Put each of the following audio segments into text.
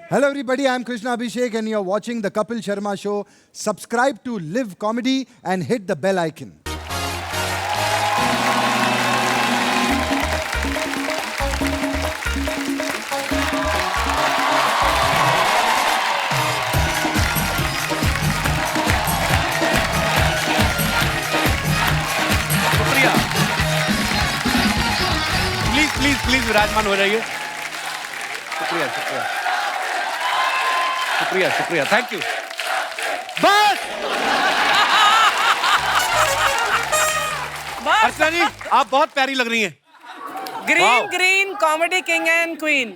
Hello everybody, I'm Krishna Abhishek and you're watching the Kapil Sharma Show. Subscribe to Live Comedy and hit the bell icon. शुक्रिया। Please विराजमान हो जाइए। शुक्रिया thank you. बस अर्चना जी, आप बहुत प्यारी लग रही हैं। Green comedy king and queen.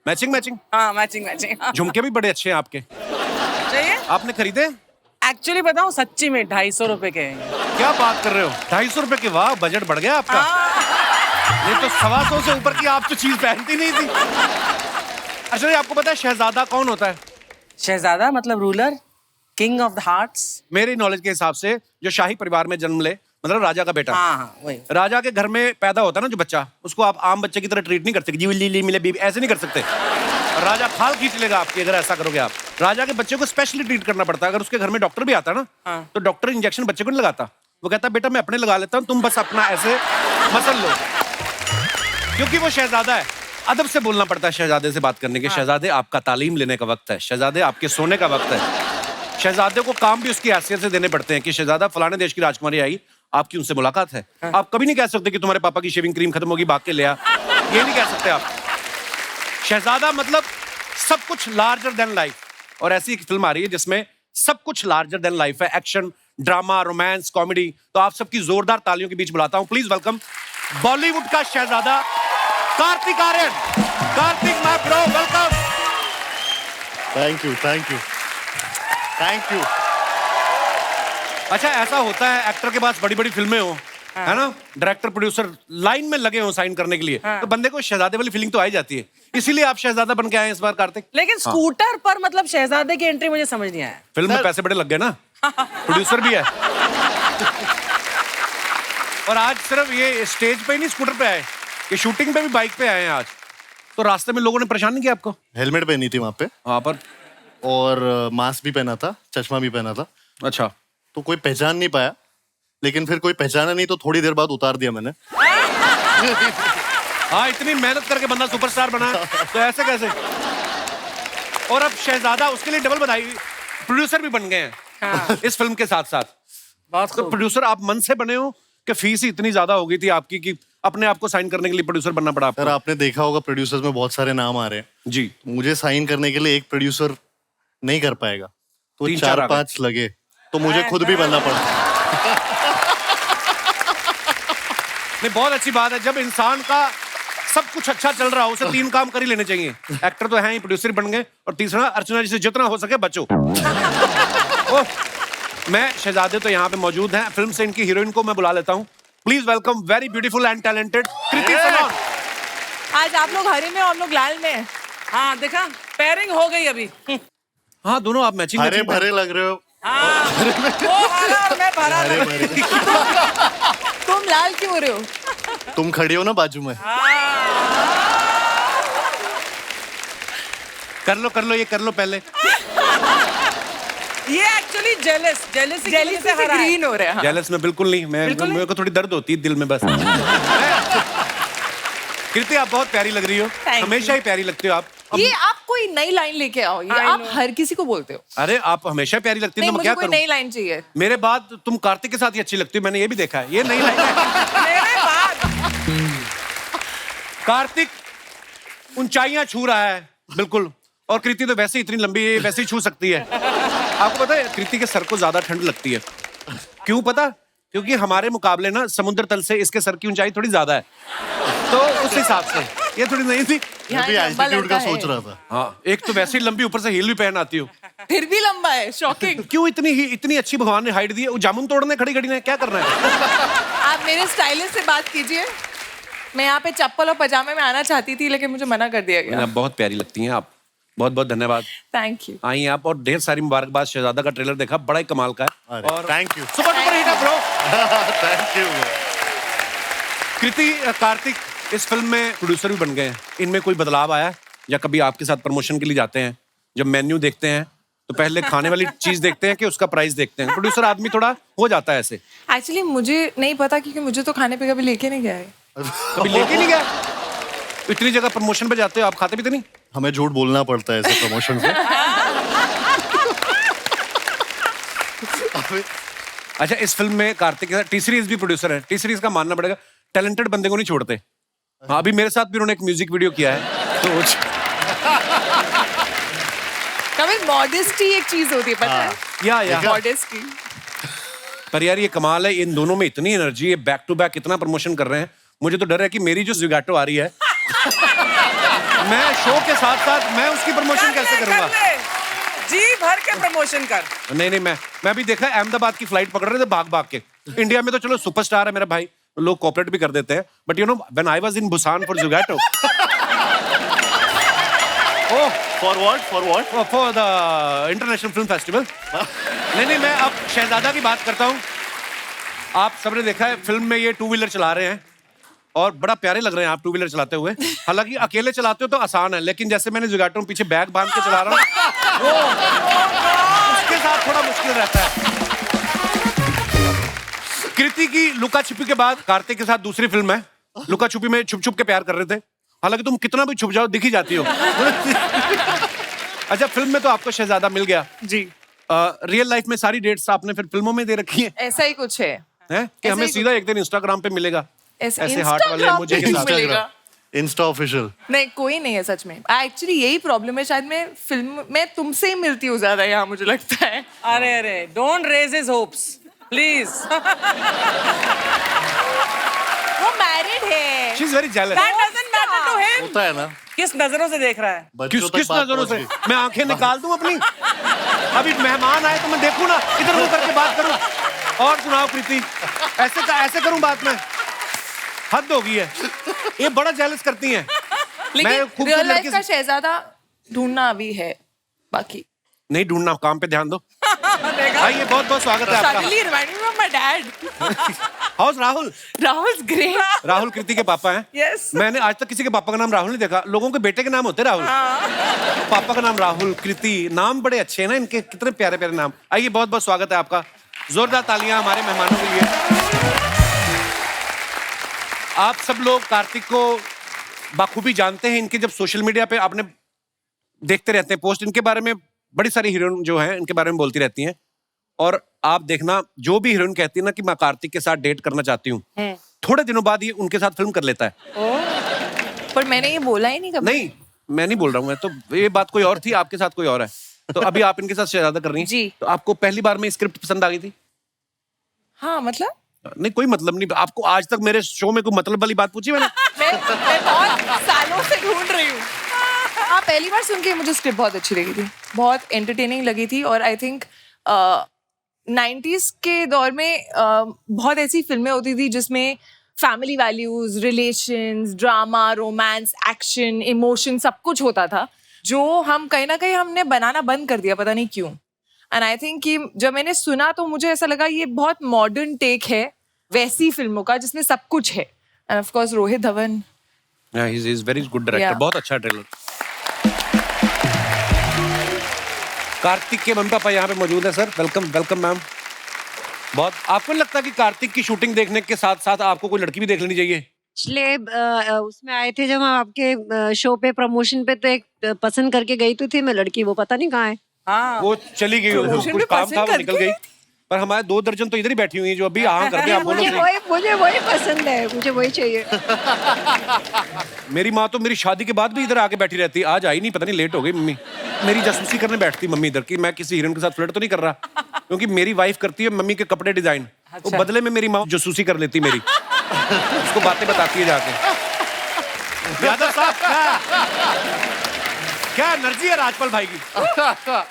Matching हाँ, मैचिंग। झुमके भी बड़े अच्छे हैं आपके। चाहिए? आपने खरीदे? एक्चुअली बताऊं, सच्ची में 250 रुपए के हैं। क्या बात कर रहे हो? 250 रुपए के? वाह, बजट बढ़ गया आपका। नहीं तो 125 से ऊपर की आप तो चीज पहनती नहीं थी। अच्छा जी, आपको पता है शहजादा कौन होता है? शहजादा मतलब ruler, king of the hearts. मेरी नॉलेज के हिसाब से जो शाही परिवार में जन्म ले, मतलब राजा का बेटा। हाँ, वही। राजा के घर में पैदा होता है ना जो बच्चा, उसको आप आम बच्चे की तरह ट्रीट नहीं कर सकते। जी ली मिले बीबी, ऐसे नहीं कर सकते। राजा खाल खींच लेगा आपकी अगर ऐसा करोगे आप। राजा के बच्चे को स्पेशली ट्रीट करना पड़ता है। अगर उसके घर में डॉक्टर भी आता है ना, तो डॉक्टर इंजेक्शन बच्चे को नहीं लगाता। वो कहता बेटा मैं अपने लगा लेता हूँ, तुम बस अपना ऐसे मसल लो, क्योंकि वो शहजादा है। अदब से बोलना पड़ता है शहजादे से बात करने के। शहजादे, आपका तालीम लेने का वक्त है। शहजादे, आपके सोने का वक्त है। शहजादे को काम भी उसकी हैसियत से देने पड़ते हैं कि शहजादा फलाने देश की राजकुमारी आई, आपकी उनसे मुलाकात है। आप कभी नहीं कह सकते कि तुम्हारे पापा की शेविंग क्रीम खत्म होगी, भाग के ले आ। ये नहीं कह सकते आप। शहजादा मतलब सब कुछ लार्जर देन लाइफ। और ऐसी एक फिल्म आ रही है जिसमें सब कुछ लार्जर देन लाइफ है। Action, drama, romance, comedy. तो आप सबकी जोरदार तालियों के बीच बुलाता हूं, प्लीज वेलकम बॉलीवुड का शहजादा Kartik Aaryan. Kartik my bro, welcome. Thank you. अच्छा, ऐसा होता है एक्टर के पास बड़ी बड़ी फिल्में हो, है ना, डायरेक्टर प्रोड्यूसर लाइन में लगे हो साइन करने के लिए, तो बंदे को शहजादे वाली फीलिंग तो आ ही जाती है। इसीलिए आप शहजादा बन के आए इस बार कार्तिक। लेकिन स्कूटर पर मतलब शहजादे की एंट्री मुझे समझ नहीं आया। फिल्म में पैसे बड़े लग गए ना, प्रोड्यूसर भी है। और आज सिर्फ ये स्टेज पे ही नहीं, स्कूटर पे आए, ये शूटिंग पे भी बाइक पे आए हैं आज। तो रास्ते में लोगों ने परेशान नहीं किया आपको? हेलमेट पहनी थी वहां पे, वहां पर, और मास्क भी पहना था, चश्मा भी पहना था। अच्छा। तो कोई पहचान नहीं पाया, लेकिन फिर कोई पहचाना नहीं तो थोड़ी देर बाद उतार दिया मैंने। हाँ, इतनी मेहनत करके बंदा सुपरस्टार बना, तो ऐसे कैसे? और अब शहजादा, उसके लिए डबल बधाई, प्रोड्यूसर भी बन गए हैं इस फिल्म के साथ साथ। बहुत तो प्रोड्यूसर आप मन से बने हो कि फीस ही इतनी ज्यादा हो गई थी आपकी कि अपने आप को साइन करने के लिए प्रोड्यूसर बनना पड़ा आपको? सर, आपने देखा होगा प्रोड्यूसर्स में बहुत सारे नाम आ रहे हैं जी। मुझे साइन करने के लिए एक प्रोड्यूसर नहीं कर पाएगा, तो 3-4 4-5 लगे, तो मुझे खुद भी बनना पड़ा। नहीं, बहुत अच्छी बात है। जब इंसान का सब कुछ अच्छा चल रहा हो, उसे 3 काम कर ही लेने चाहिए। एक्टर तो है ही, प्रोड्यूसर बन गए, और तीसरा अर्चना जी से जितना हो सके बचो। ओह, मैं शहजादे तो यहाँ पे मौजूद हैं। फिल्म से इनकी हीरोइन को मैं बुला लेता हूँ। Please welcome very beautiful and talented Kriti Sanon. आज आप लोग हरे में और हम लोग लाल में। हाँ, देखा, पेयरिंग हो गई अभी। हाँ, दोनों आप मैचिंग हरे भरे लग रहे हो। वो हरा और मैं भरा। हरे भरे। तुम लाल क्यों हो रहे हो? तुम खड़ी हो ना बाजू में। कर लो, ये कर लो पहले। ये एक्चुअली जेलसी से ग्रीन हो रहा है। जेलस में बिल्कुल नहीं, मेरे को थोड़ी दर्द होती है दिल में बस। कृति, आप बहुत प्यारी लग रही हो, हमेशा ही प्यारी लगती हो आप। ये आप कोई नई लाइन लेके आओ, ये आप हर किसी को बोलते हो। अरे, आप हमेशा प्यारी लगती हो, नहीं, तो मैं मुझे क्या कोई करूं? नई लाइन चाहिए। मेरे बाद तुम कार्तिक के साथ ही अच्छी लगती हो, मैंने ये भी देखा है। ये नई लाइन है। मेरे बाद कार्तिक ऊंचाइयां छू रहा है बिल्कुल, और कृति तो वैसे ही इतनी लंबी है, वैसे ही छू सकती है। आपको पता है कृति के सर को ज्यादा ठंड लगती है। क्यों पता? क्योंकि हमारे मुकाबले ना समुद्र तल से इसके सर की ऊंचाई थोड़ी ज्यादा है, तो उस हिसाब से ये थोड़ी नहीं थी। मैं भी एल्टीट्यूड का सोच रहा था। हाँ, एक तो वैसे ही लंबी, ऊपर से हील भी पहन आती हो। फिर भी लंबा है, शॉकिंग। क्यों इतनी अच्छी भगवान ने हाइट दी है? वो जामुन तोड़ने खड़ी ने क्या करना है? आप मेरे स्टाइलिस्ट से बात कीजिए। मैं यहाँ पे चप्पल और पजामे में आना चाहती थी, लेकिन मुझे मना कर दिया गया। बहुत प्यारी लगती हैं आप, बहुत बहुत धन्यवाद। Thank you. आई आप, और ढेर सारी मुबारकबाद। शहजादा का ट्रेलर देखा, बड़ा ही कमाल का है। और thank you. Super duper hit है bro. Thank you. Kriti, Kartik इस फिल्म में प्रोड्यूसर भी बन गए हैं, इनमें कोई बदलाव आया या कभी आपके साथ प्रमोशन के लिए जाते हैं जब मेन्यू देखते हैं तो पहले खाने वाली चीज देखते हैं कि उसका प्राइस देखते हैं? प्रोड्यूसर आदमी थोड़ा हो जाता है ऐसे। एक्चुअली मुझे नहीं पता क्योंकि मुझे तो खाने पे कभी लेके नहीं गया है। कभी लेके नहीं गया? तो इतनी जगह प्रमोशन पे जाते हो, आप खाते भी तो नहीं? हमें झूठ बोलना पड़ता है ऐसे प्रमोशन से। अच्छा, इस फिल्म में कार्तिक के साथ टी सीरीज भी प्रोड्यूसर है। टी सीरीज का मानना पड़ेगा, टैलेंटेड बंदे को नहीं छोड़ते। हाँ, अभी मेरे साथ भी उन्होंने एक म्यूजिक वीडियो किया है तो कभी मॉडेस्टी एक चीज होती है, पता है? या मॉडेस्टी। पर यार ये कमाल है, इन दोनों में इतनी एनर्जी है, बैक टू बैक इतना प्रमोशन कर रहे हैं। मुझे तो डर है कि मेरी जो ज़ुगाटो आ रही है मैं शो के साथ साथ मैं उसकी प्रमोशन कैसे करूंगा? जी भर के प्रमोशन कर। नहीं, मैं भी देखा अहमदाबाद की फ्लाइट पकड़ रहे थे भाग के। इंडिया में तो चलो सुपरस्टार है मेरा भाई, लोग कोऑपरेट भी कर देते हैं, but you know when I was in Busan for Zwigato for what for the international film festival. नहीं, मैं अब शहजादा की बात करता हूँ। आप सबने देखा है फिल्म में ये 2 व्हीलर चला रहे हैं और बड़ा प्यारे लग रहे हैं आप 2 व्हीलर चलाते हुए। हालांकि अकेले चलाते हो तो आसान है, लेकिन जैसे मैंने ज़ुगाटो में पीछे बैग बांध के चला रहा हूँ उसके साथ थोड़ा मुश्किल रहता है। कृति की लुका छिपी के बाद कार्तिक के साथ दूसरी फिल्म है। लुका छुपी में छुप छुप के प्यार कर रहे थे, हालांकि तुम कितना भी छुप जाओ दिख ही जाती हो। अच्छा, फिल्म में तो आपको शहजादा मिल गया जी। रियल लाइफ में सारी डेट्स आपने फिर फिल्मों में दे रखी है? ऐसा ही कुछ है कि हमें सीधा एक दिन इंस्टाग्राम पे मिलेगा ऐसे हार्ट वाले Instagram मुझे पे के साथ? मिलेगा। Insta official. नहीं, कोई नहीं है सच में। एक्चुअली यही प्रॉब्लम है, शायद मैं फिल्म में तुमसे ही मिलती हूँ ज्यादा यहाँ, मुझे लगता है। अरे don't raise his hopes please. वो मैरिड है। She's very jealous. That doesn't matter to him. होता है ना, किस नजरों से देख रहा है? बच्चों तक किस बात नजरों से? पहुंच गई। मैं आंखें निकाल दूं अपनी? अभी मेहमान आए तो मैं देखूं ना, इधर मुंह करके बात करूं। और सुनाओ प्रीति, ऐसे करूं बात में? हद हो गई है। ये बड़ा जेलस करती हैं। लेकिन खूबसूरत रियल लाइफ लड़की का शहजादा ढूंढना अभी है बाकी। नहीं ढूंढना, काम पे ध्यान दो। आइए, बहुत बहुत स्वागत है आपका। Suddenly reminded me of my dad. How's Rahul. Rahul's great. Rahul Kriti के पापा हैं। Yes. मैंने आज तक किसी के पापा का नाम राहुल नहीं देखा। लोगों के बेटे के नाम होते राहुल। पापा का नाम राहुल, कृति, नाम बड़े अच्छे हैं ना इनके, कितने प्यारे प्यारे नाम। आइए, बहुत बहुत स्वागत है आपका। जोरदार तालियां हमारे मेहमानों के लिए। आप सब लोग कार्तिक को बाखूबी जानते हैं। इनके जब सोशल मीडिया पे आपने देखते रहते हैं पोस्ट, इनके बारे में बड़ी सारी हीरोइन जो हैं इनके बारे में बोलती रहती हैं। और आप देखना, जो भी हीरोइन कहती है ना कि मैं कार्तिक के साथ डेट करना चाहती हूँ, थोड़े दिनों बाद ये उनके साथ फिल्म कर लेता है। पर मैंने ये बोला ही नहीं कभी। नहीं, मैं नहीं बोल रहा हूँ, मैं तो ये बात कोई और थी, आपके साथ कोई और है। तो अभी आप इनके साथ शहजादा कर रही हैं। जी। तो आपको पहली बार में स्क्रिप्ट पसंद आ गई थी? हाँ, मतलब नहीं, कोई मतलब नहीं। आपको आज तक मेरे शो में कोई मतलब वाली बात पूछी मैंने? मैं बहुत सालों से ढूंढ रही हूँ। हाँ, पहली बार सुन के मुझे स्क्रिप्ट बहुत अच्छी लगी थी, बहुत एंटरटेनिंग लगी थी। और आई थिंक 90s के दौर में बहुत ऐसी फिल्में होती थी जिसमें family values, relations, drama, romance, action, emotion सब कुछ होता था, जो हम कहीं ना कहीं हमने बनाना बंद कर दिया, पता नहीं क्यों। एंड आई थिंक कि जब मैंने सुना तो मुझे ऐसा लगा ये बहुत मॉडर्न टेक है वैसी फिल्मों का जिसमें सब कुछ है। End of course Rohit Dhawan, he is very good director. बहुत अच्छा ट्रेलर। कार्तिक के मम्मी पापा यहाँ पे मौजूद है। Sir welcome, welcome ma'am. बहुत, आपको नहीं लगता कि कार्तिक की शूटिंग देखने के साथ साथ आपको कोई लड़की भी देख लेनी चाहिए? पिछले उसमें आए थे जब हम आपके शो पे प्रमोशन पे, तो एक पसंद करके गई तो थी मैं लड़की, वो पता नहीं कहाँ है। हाँ। वो चली गई, Promotion कुछ में काम पसंद था, वो निकल करके गई। पर हमारे 2 दर्जन तो इधर ही बैठी हुई हैं जो अभी हाँ करके आप बोलो। मुझे वही पसंद है, मुझे वही चाहिए। मेरी माँ तो मेरी शादी के बाद भी इधर आके बैठी रहती। आज आई नहीं, पता नहीं लेट हो गई मम्मी। मेरी जासूसी करने बैठती मम्मी इधर की मैं किसी हीरोइन के साथ फ्लर्ट तो नहीं कर रहा, क्योंकि मेरी वाइफ करती है मम्मी के कपड़े डिजाइन। वो बदले में मेरी माँ जासूसी कर लेती मेरी, उसको बातें बताती है जाके। यादव साहब, क्या एनर्जी है राजपाल भाई की।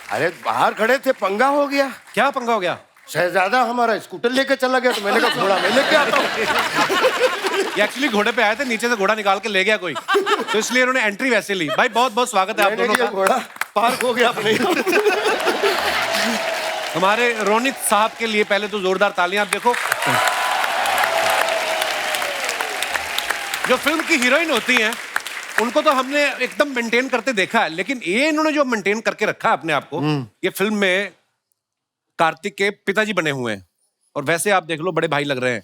अरे बाहर खड़े थे, पंगा हो गया। क्या पंगा हो गया? शहजादा हमारा स्कूटर लेके चला गया, तो मैंने कहा घोड़ा मैं लेके आता हूँ। ये एक्चुअली घोड़े पे आए थे, नीचे से घोड़ा निकाल के ले गया कोई, तो इसलिए उन्होंने एंट्री वैसे ली। भाई बहुत बहुत स्वागत है आप दोनों का। घोड़ा पार्क हो गया अपने। हमारे रोनित साहब के लिए पहले तो जोरदार तालियां। आप देखो, जो फिल्म की हीरोइन होती हैं उनको तो हमने एकदम मेंटेन करते देखा है, लेकिन ये इन्होंने जो मेंटेन करके रखा है अपने आप को, ये फिल्म में कार्तिक के पिताजी बने हुए हैं और वैसे आप देख लो बड़े भाई लग रहे हैं।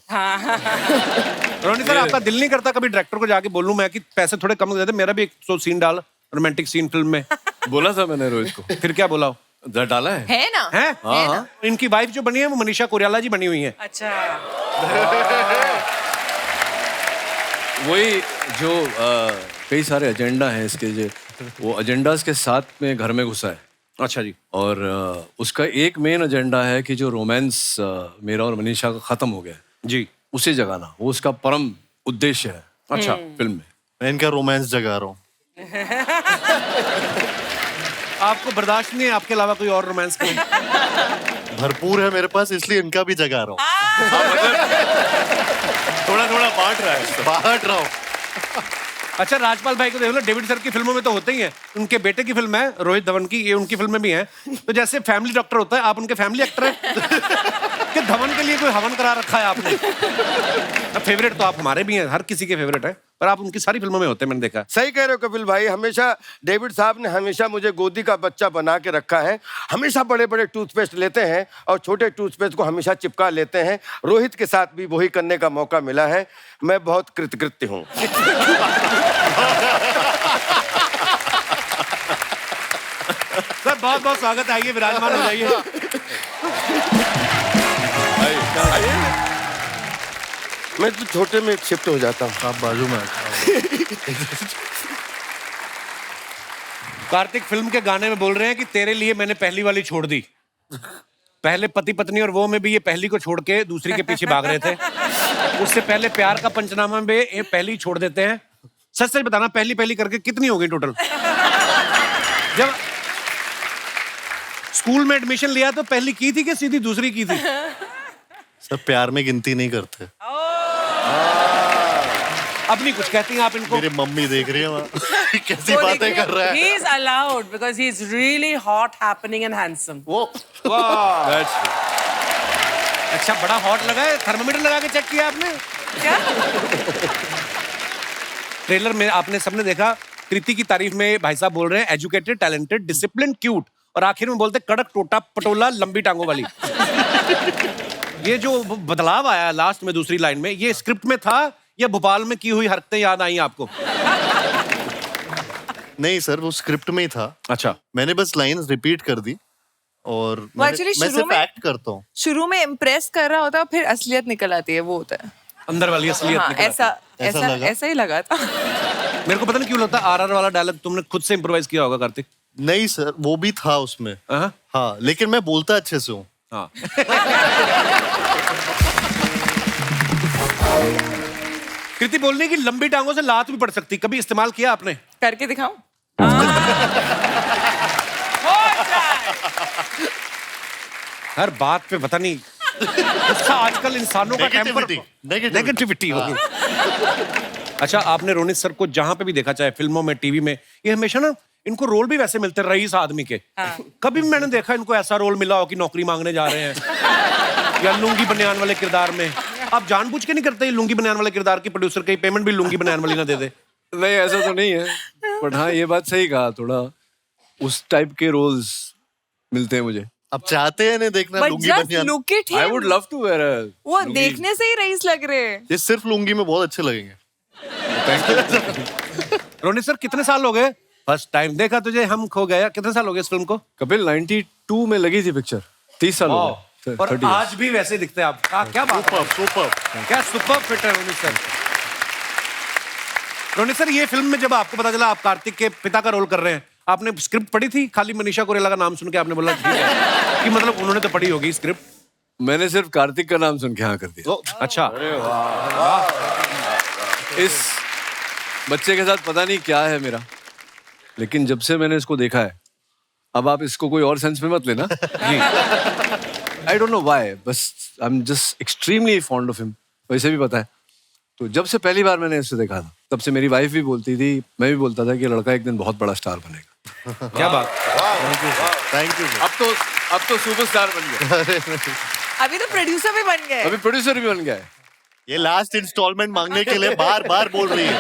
रोनी सर, आपका दिल नहीं करता कभी डायरेक्टर को जाके बोलूं मैं कि पैसे थोड़े कम दे दे, मेरा भी एक सीन डाल, रोमांटिक सीन फिल्म में? बोला था मैंने रोहित को। फिर क्या बोला? डाला है ना? है? है ना? इनकी वाइफ जो बनी है वो मनीषा कोइराला जी बनी हुई है। अच्छा। वही जो कई सारे एजेंडा हैं इसके, जो वो एजेंडास के साथ में घर में घुसा है। अच्छा जी। और उसका एक मेन एजेंडा है कि जो रोमांस मेरा और मनीषा का खत्म हो गया जी, उसे जगाना, वो उसका परम उद्देश्य है। अच्छा, फिल्म में मैं इनका रोमांस जगा रहा हूँ। आपको बर्दाश्त नहीं है आपके अलावा कोई और रोमांस का? भरपूर है मेरे पास, इसलिए इनका भी जगा रहा हूँ। थोड़ा थोड़ा बांट रहा है। बांट रहा हूँ। अच्छा, राजपाल भाई को देख लो, डेविड सर की फिल्मों में तो होते ही हैं। उनके बेटे की फिल्म है रोहित धवन की, ये उनकी फिल्म में भी है। तो जैसे फैमिली डॉक्टर होता है, आप उनके फैमिली एक्टर हैं। कि धवन के लिए कोई हवन करा रखा है आपने? फेवरेट तो आप हमारे भी हैं, हर किसी के फेवरेट है, पर आप उनकी सारी फिल्मों में होते हैं, मैंने देखा। सही कह रहे हो कपिल भाई, हमेशा डेविड साहब ने हमेशा मुझे गोदी का बच्चा बना के रखा है। हमेशा बड़े बड़े टूथपेस्ट लेते हैं और छोटे टूथपेस्ट को हमेशा चिपका लेते हैं। रोहित के साथ भी वही करने का मौका मिला है। मैं बहुत कृतकृत्य हूँ। सर बहुत बहुत स्वागत, आइए विराजमान हो जाइए। मैं तो छोटे में शिफ्ट हो जाता हूँ। आप बाजू में कार्तिक फिल्म के गाने में बोल रहे हैं कि तेरे लिए मैंने पहली वाली छोड़ दी। पहले पति पत्नी और वो में भी ये पहली को छोड़ के दूसरी के पीछे भाग रहे थे। उससे पहले प्यार का पंचनामा में ये पहली छोड़ देते हैं। सच सच बताना, पहली पहली करके कितनी हो गई टोटल? जब स्कूल में एडमिशन लिया तो पहली की थी कि सीधी दूसरी की थी? सब प्यार में गिनती नहीं करते। अब नहीं कुछ कहती हैं आप इनको? मेरी मम्मी देख रही है वहाँ। कैसी बातें कर रहा है। He is allowed because he is really hot, happening and handsome. वो अच्छा, बड़ा हॉट लगा है। थर्मामीटर लगा के चेक किया आपने? क्या? ट्रेलर में आपने सबने देखा, कृति की तारीफ में भाई साहब बोल रहे हैं एजुकेटेड, टैलेंटेड, डिसिप्लिन, क्यूट, और आखिर में बोलते कड़क, टोटा, पटोला, लंबी टांगों वाली। ये जो बदलाव आया लास्ट में दूसरी लाइन में, ये स्क्रिप्ट में था या भोपाल में की हुई हरकतें याद आई आपको? नहीं सर, वो स्क्रिप्ट में ही था। अच्छा, मैंने बस लाइंस रिपीट कर दी और मैं actually शुरू सिर्फ में- एक्ट करता हूँ। शुरू में इम्प्रेस कर रहा होता है, फिर असलियत निकल आती है, वो होता है। अंदर वाली असलियत हाँ, निकल आती है। ऐसा ही लगा था। मेरे को पता नहीं क्यों लगता आरआर वाला डायलॉग तुमने खुद से इम्प्रोवाइज किया होगा कार्तिक। नहीं सर, वो भी था उसमें। हाँ? हाँ, लेकिन मैं बोलता अच्छे से हूँ। हाँ। कृति बोलने की लंबी टांगों से लात भी पड़ सकती, कभी इस्तेमाल किया आपने? करके दिखाऊं? हर बात पे पता नहीं गुस्सा आजकल इंसानों का टेम्पर, नेगेटिविटी हो गई। अच्छा, आपने रोनित सर को जहां पे भी देखा, चाहे फिल्मों में, टीवी में, ये हमेशा ना इनको रोल भी वैसे मिलते रईस आदमी के। कभी भी मैंने देखा इनको ऐसा रोल मिला हो कि नौकरी मांगने जा रहे हैं या लुंगी बनियान वाले किरदार में। आप जानबूझ के नहीं करते लुंगी बनियान वाले किरदार की प्रोड्यूसर की पेमेंट भी लुंगी बनियान वाली ना दे दे? नहीं, ऐसा तो नहीं है, बट हाँ ये बात सही कहा, थोड़ा उस टाइप के रोल्स मिलते हैं मुझे। अब चाहते हैं नहीं देखना But लुंगी just बनियान? look at him. I would love to wear a वो लुंगी। देखने से ही रईस लग रहे हैं। ये सिर्फ लुंगी में बहुत अच्छे लगेंगे। रोनित सर, कितने साल हो गए फर्स्ट टाइम देखा तुझे हम खो गया? कितने साल हो गए इस फिल्म को? कपिल 92 में लगी थी पिक्चर, 30 साल हो गए। और 30 आज भी वैसे दिखते हैं आप। क्या बात है, सुपर। क्या सुपर फिट है रोनित सर। रोनित सर, ये फिल्म में जब आपको पता चला आप कार्तिक के पिता का रोल कर रहे हैं, आपने स्क्रिप्ट पढ़ी थी? खाली मनीषा कोइराला का नाम सुन के आपने बोला ठीक है कि मतलब उन्होंने तो पढ़ी होगी स्क्रिप्ट? मैंने सिर्फ कार्तिक का नाम सुन के हाँ कर दिया। अच्छा, इस बच्चे के साथ पता नहीं क्या है मेरा, लेकिन जब से मैंने इसको देखा है, अब आप इसको कोई और सेंस में मत लेना। आई डोंट नो व्हाई, बस I am just extremely fond of him. वैसे भी पता है, तो जब से पहली बार मैंने इससे देखा था, तब से मेरी वाइफ भी बोलती थी, मैं भी बोलता था कि लड़का एक दिन बहुत बड़ा स्टार बनेगा। क्या बात। Thank you. अब तो सुपरस्टार बन गया। अभी तो प्रोड्यूसर भी बन गए। अभी प्रोड्यूसर भी बन गया है। ये लास्ट इंस्टॉलमेंट मांगने के लिए बार बार बोल रही है।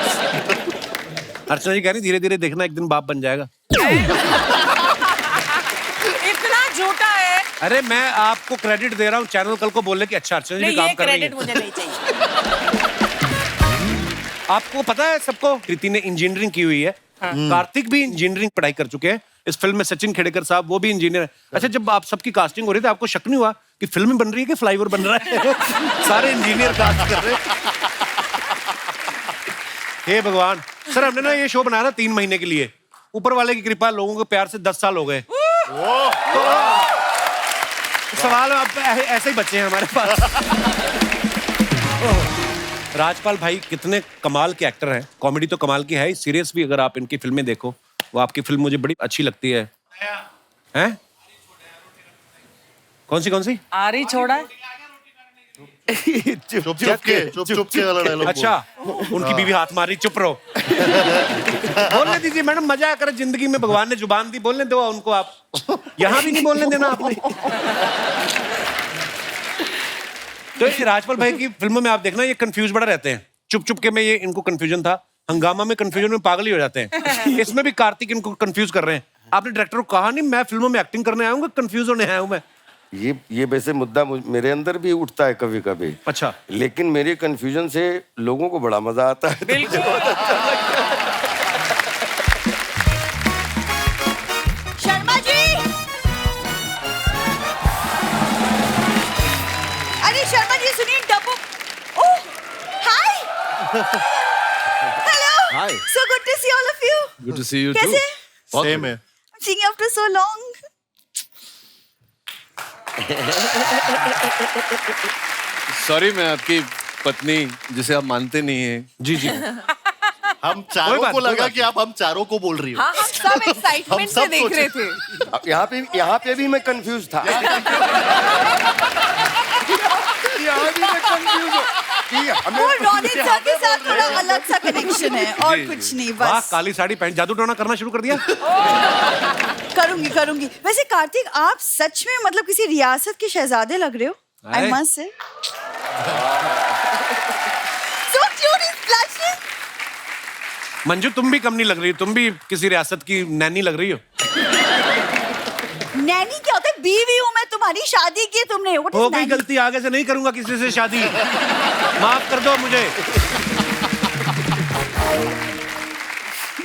अर्चना जी कह रही धीरे धीरे देखना, एक दिन बाप बन जाएगा। इतना झूठा है। अरे मैं आपको क्रेडिट दे रहा हूँ, चैनल कल को बोले कि अच्छा अर्चना जी भी नहीं, काम ये कर रही क्रेडिट है। मुझे नहीं चाहिए। आपको पता है सबको, कृति ने इंजीनियरिंग की हुई है, कार्तिक भी इंजीनियरिंग पढ़ाई कर चुके हैं। इस फिल्म में सचिन खेड़ेकर साहब वो भी इंजीनियर है। अच्छा, जब आप सबकी कास्टिंग हो रही थी आपको शक नहीं हुआ कि फिल्म बन रही है कि फ्लाईओवर बन रहा है? सारे इंजीनियर कास्ट कर रहे हैं। हे भगवान। सर हमने ना ये शो बनाया था 3 महीने के लिए, ऊपर वाले की कृपा, लोगों के प्यार से 10 साल हो गए। तो सवाल अब ऐसे ही बच्चे हैं हमारे पास। राजपाल भाई कितने कमाल के एक्टर हैं, कॉमेडी तो कमाल की है ही, सीरियस भी। अगर आप इनकी फिल्में देखो, वो आपकी फिल्म मुझे बड़ी अच्छी लगती है। हैं? कौन सी? आरी छोड़ा है। चुप के वाला डायलॉग। अच्छा, उनकी बीवी हाथ मारी, चुप रहो। बोलने दीजिए मैडम, मजा कर जिंदगी में, भगवान ने जुबान दी, बोलने दो उनको। आप यहाँ भी नहीं बोलने देना आपने। तो ये राजपाल भाई की फिल्मों में आप देखना, ये कंफ्यूज बड़ा रहते हैं। चुप के में ये इनको कंफ्यूजन था, हंगामा में कंफ्यूजन में पागल ही हो जाते हैं। इसमें भी कार्तिक इनको कंफ्यूज कर रहे हैं। आपने डायरेक्टर को कहा नहीं मैं फिल्मों में एक्टिंग करने आया हूँ, कंफ्यूज होने आया हूँ मैं? ये वैसे मुद्दा मेरे अंदर भी उठता है कभी कभी। अच्छा। लेकिन मेरे कंफ्यूजन से लोगों को बड़ा मजा आता है। शर्मा जी, अरे शर्मा जी सुनिए, Dabboo. Oh hi, hello, Hi. So good to see all of you. Good to see you कैसे? too. सेम है। Seeing you after so long. Sorry, मैं आपकी पत्नी जिसे आप मानते नहीं हैं। जी हम चारों बात- को कोई लगा बात कि आप हम चारों को बोल रही हो। हाँ, हम सब एक्साइटमेंट हम से सब देख रहे सोचे। थे। यहाँ पे भी मैं कंफ्यूज था। यहाँ भी मैं कंफ्यूज हूँ कि हमें वो रोनित सर के साथ थोड़ा अलग सा कनेक्शन है और कुछ नहीं, वाह, बस। काली साड़ी पहन जादू टोना करना शुरू कर दिया। करूंगी। वैसे कार्तिक, आप सच में मतलब किसी रियासत के शहजादे लग रहे हो। आई अरे। Must say. So cute, he's blushing. Manju तुम भी कम नहीं लग रही, तुम भी किसी रियासत की नैनी लग रही हो। नैनी क्या होता है? बीवी हूँ मैं तुम्हारी, शादी की तुमने। What is हो गई नैनी? गलती, आगे से नहीं करूंगा किसी से शादी। माफ कर दो मुझे।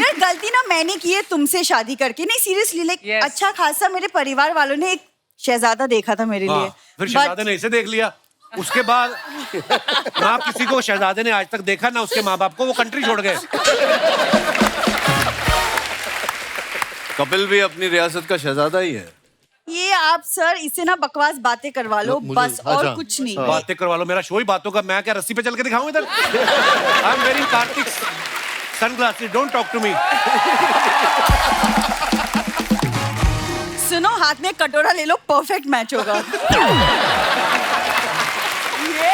यार गलती ना मैंने की है तुमसे शादी करके। नहीं सीरियसली, लाइक Yes. अच्छा खासा मेरे परिवार वालों ने एक शहजादा देखा था मेरे लिए। हाँ, फिर शहजादे ने इसे देख लिया, उसके बाद ना किसी को शहजादे ने आज तक देखा, ना उसके माँ बाप को, वो कंट्री छोड़ गए। कपिल भी अपनी रियासत का शहजादा ही है। ये आप सर इससे ना बकवास बातें करवा लो बस, और अच्छा, कुछ नहीं। बातें करवा लो, मेरा शो ही बातों का। मैं क्या रस्सी पे चल के दिखाऊं इधर? I am wearing Kartik sunglasses, don't talk to me. सुनो, हाथ में कटोरा ले लो, परफेक्ट मैच होगा।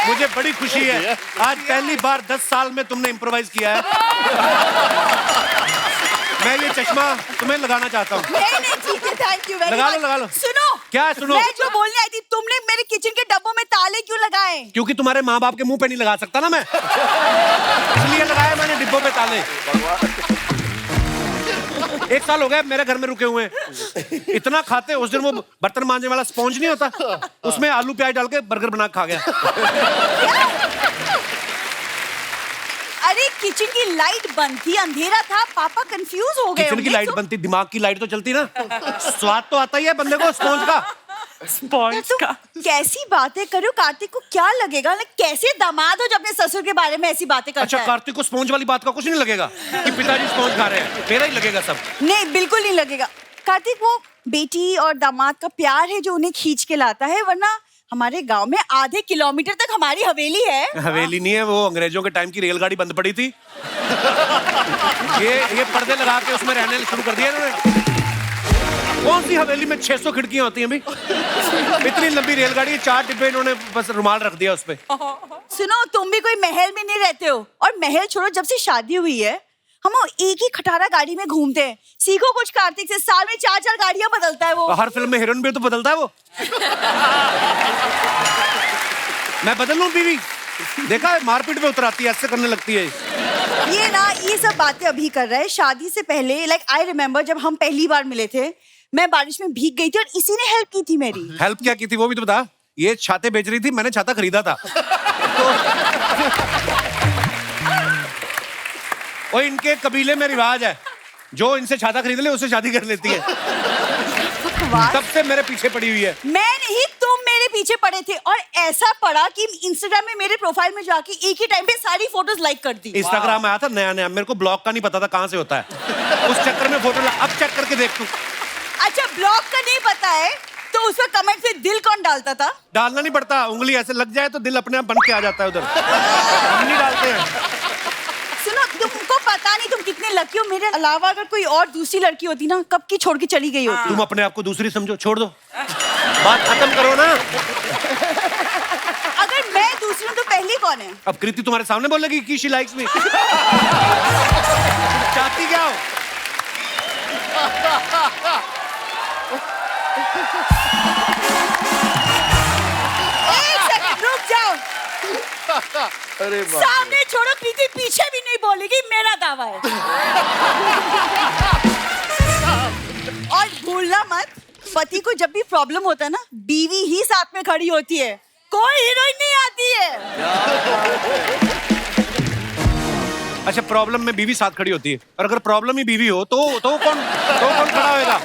मुझे बड़ी खुशी है, आज पहली बार 10 साल में तुमने इम्प्रोवाइज किया है। मैं ये चश्मा तुम्हें लगाना चाहता हूँ। नहीं ठीक है, थैंक यू वेरी लगा मच। लो। सुनो, क्या सुनो? मैं जो बोलने आई थी, तुमने मेरे किचन के डब्बों में ताले क्यों लगाए? क्योंकि तुम्हारे माँ बाप के मुंह पे नहीं लगा सकता ना मैं, इसलिए लगाया मैंने डिब्बों पे ताले। 1 साल हो गया मेरे घर में रुके हुए हैं। इतना खाते, उस दिन वो बर्तन मांजने वाला स्पॉन्ज नहीं होता, उसमें आलू प्याज डाल के बर्गर बना के खा गया। अरे किचन की लाइट बंद थी, अंधेरा था, पापा कंफ्यूज हो गए किचन की होंगे, लाइट तो- बनती, दिमाग की लाइट तो चलती ना। स्वाद तो आता ही है बंदे को स्पॉन्ज का। यार, तुम कैसी बातें करो? कार्तिक को क्या लगेगा? कैसे दामाद हो जो अपने ससुर के बारे में ऐसी बातें करता अच्छा, है? कार्तिक को स्पॉन्ज वाली बात का कुछ नहीं लगेगा कि पिताजी स्पॉन्ज खा रहे हैं, मेरा ही लगेगा सब। नहीं, बिल्कुल नहीं लगेगा। कार्तिक वो बेटी और दामाद का प्यार है जो उन्हें खींच के लाता है, वरना हमारे गांव में आधे किलोमीटर तक हमारी हवेली है। हवेली नहीं है, वो अंग्रेजों के टाइम की रेलगाड़ी बंद पड़ी थी। ये पर्दे लगा के उसमें रहने शुरू कर दिया इन्होंने। कौन सी हवेली में 600 खिड़कियां होती हैं भाई? इतनी लंबी रेलगाड़ी, 4 डिब्बे इन्होंने बस रुमाल रख दिया उस पे। सुनो, तुम भी कोई महल में नहीं रहते हो, और महल छोड़ो, जब से शादी हुई है हम एक ही खटारा गाड़ी में घूमते हैं। सीखो कुछ कार्तिक से, साल में 4 गाड़ियां बदलता है वो। हर फिल्म में हीरोइन भी तो बदलता है वो। मैं बदल लूं बीवी? देखा है, मारपीट में उतर आती है, ऐसे करने लगती है। ये ना ये सब बातें अभी कर रहा है, शादी से पहले लाइक आई रिमेम्बर जब हम पहली बार मिले थे, मैं बारिश में भीग गई थी और इसी ने हेल्प की थी मेरी। हेल्प क्या की थी वो भी तो बता। ये छाते बेच रही थी, मैंने छाता खरीदा था। और इनके कबीले में रिवाज है, जो इनसे छाता खरीद ले उससे शादी कर लेती है। तब से मेरे पीछे पड़ी हुई है। मैं नहीं, तुम मेरे पीछे पड़े थे और ऐसा पड़ा कि इंस्टाग्राम में मेरे प्रोफाइल में जाके एक ही टाइम पे सारी फोटोज लाइक कर दी। इंस्टाग्राम आया था नया नया, मेरे को ब्लॉक का नहीं पता था कहाँ से होता है। उस चक्कर में फोटो अब चेक करके देख तू। अच्छा, ब्लॉग का नहीं पता है तो उसमें कमेंट में दिल कौन डालता था? डालना नहीं पड़ता, उंगली ऐसे लग जाए तो दिल अपने आप बन के आ जाता है उधर। हम नहीं डालते हैं। सुनो, तुमको पता नहीं तुम कितने लकी हो, मेरे अलावा अगर कोई और दूसरी लड़की होती ना कब की छोड़ के चली गई होती। तुम अपने आप को दूसरी समझो, छोड़ दो, बात खत्म करो ना। अगर मैं दूसरी हूँ तो पहली कौन है? अब कृति तुम्हारे सामने बोलेगी कि शी लाइक्स मी। चाहती क्या हो? एक सेकंड रुक जाओ। अरे बाप रे। सामने छोड़ो, कृति पीछे भी नहीं बोलेगी, मेरा दावा है। और भूलना मत, पति को जब भी प्रॉब्लम होता है ना, बीवी ही साथ में खड़ी होती है, कोई हीरोइन नहीं आती है। अच्छा, प्रॉब्लम में बीवी साथ खड़ी होती है, और अगर प्रॉब्लम ही बीवी हो तो कौन खड़ा होएगा?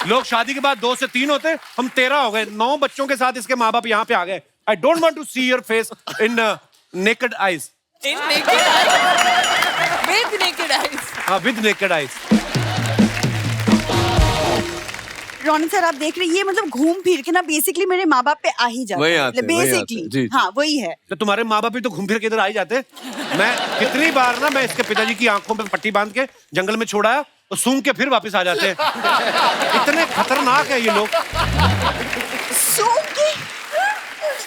लोग शादी के बाद 2 से 3 होते, हम 13 हो गए, 9 बच्चों के साथ इसके माँ बाप यहाँ पे आ गए। I don't want to see your face in naked eyes. In naked eyes. With naked eyes. हाँ, with naked eyes. Ronit sir, आप देख रहे हैं, ये मतलब घूम फिर के ना बेसिकली मेरे माँ बाप पे आ ही जाता वही है। आते हैं, वही आते हैं, बेसिकली जी, जी। हाँ वही है। तो तुम्हारे माँ बाप भी तो घूम फिर के इधर आ ही जाते। मैं कितनी बार ना मैं इसके पिताजी की आंखों पे पट्टी बांध के जंगल में छोड़ा है, और सूंघ के फिर वापस आ जाते हैं। इतने खतरनाक है ये लोग।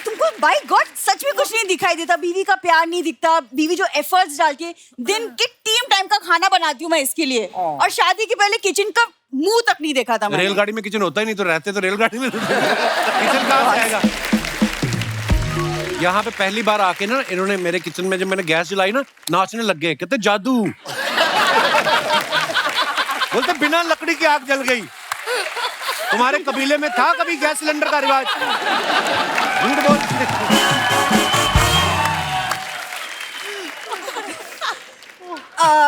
तुमको बाय गॉड सच में कुछ नहीं दिखाई देता, बीवी का प्यार नहीं दिखता, बीवी जो एफर्ट्स डाल के दिन के 3 टाइम का खाना बनाती हूँ मैं इसके लिए, और शादी के पहले किचन का मुंह तक नहीं देखा था मैंने। रेलगाड़ी में किचन होता ही नहीं, तो रहते तो रेलगाड़ी में किचन कहाँ से आएगा? यहाँ पे पहली बार आके ना इन्होंने मेरे किचन में जब मैंने गैस जलाई ना, नाचने लग गए, कहते जादू। बोलते बिना लकड़ी की आग जल गई। तुम्हारे कबीले में था कभी गैस सिलेंडर का रिवाज? झूठ बोल।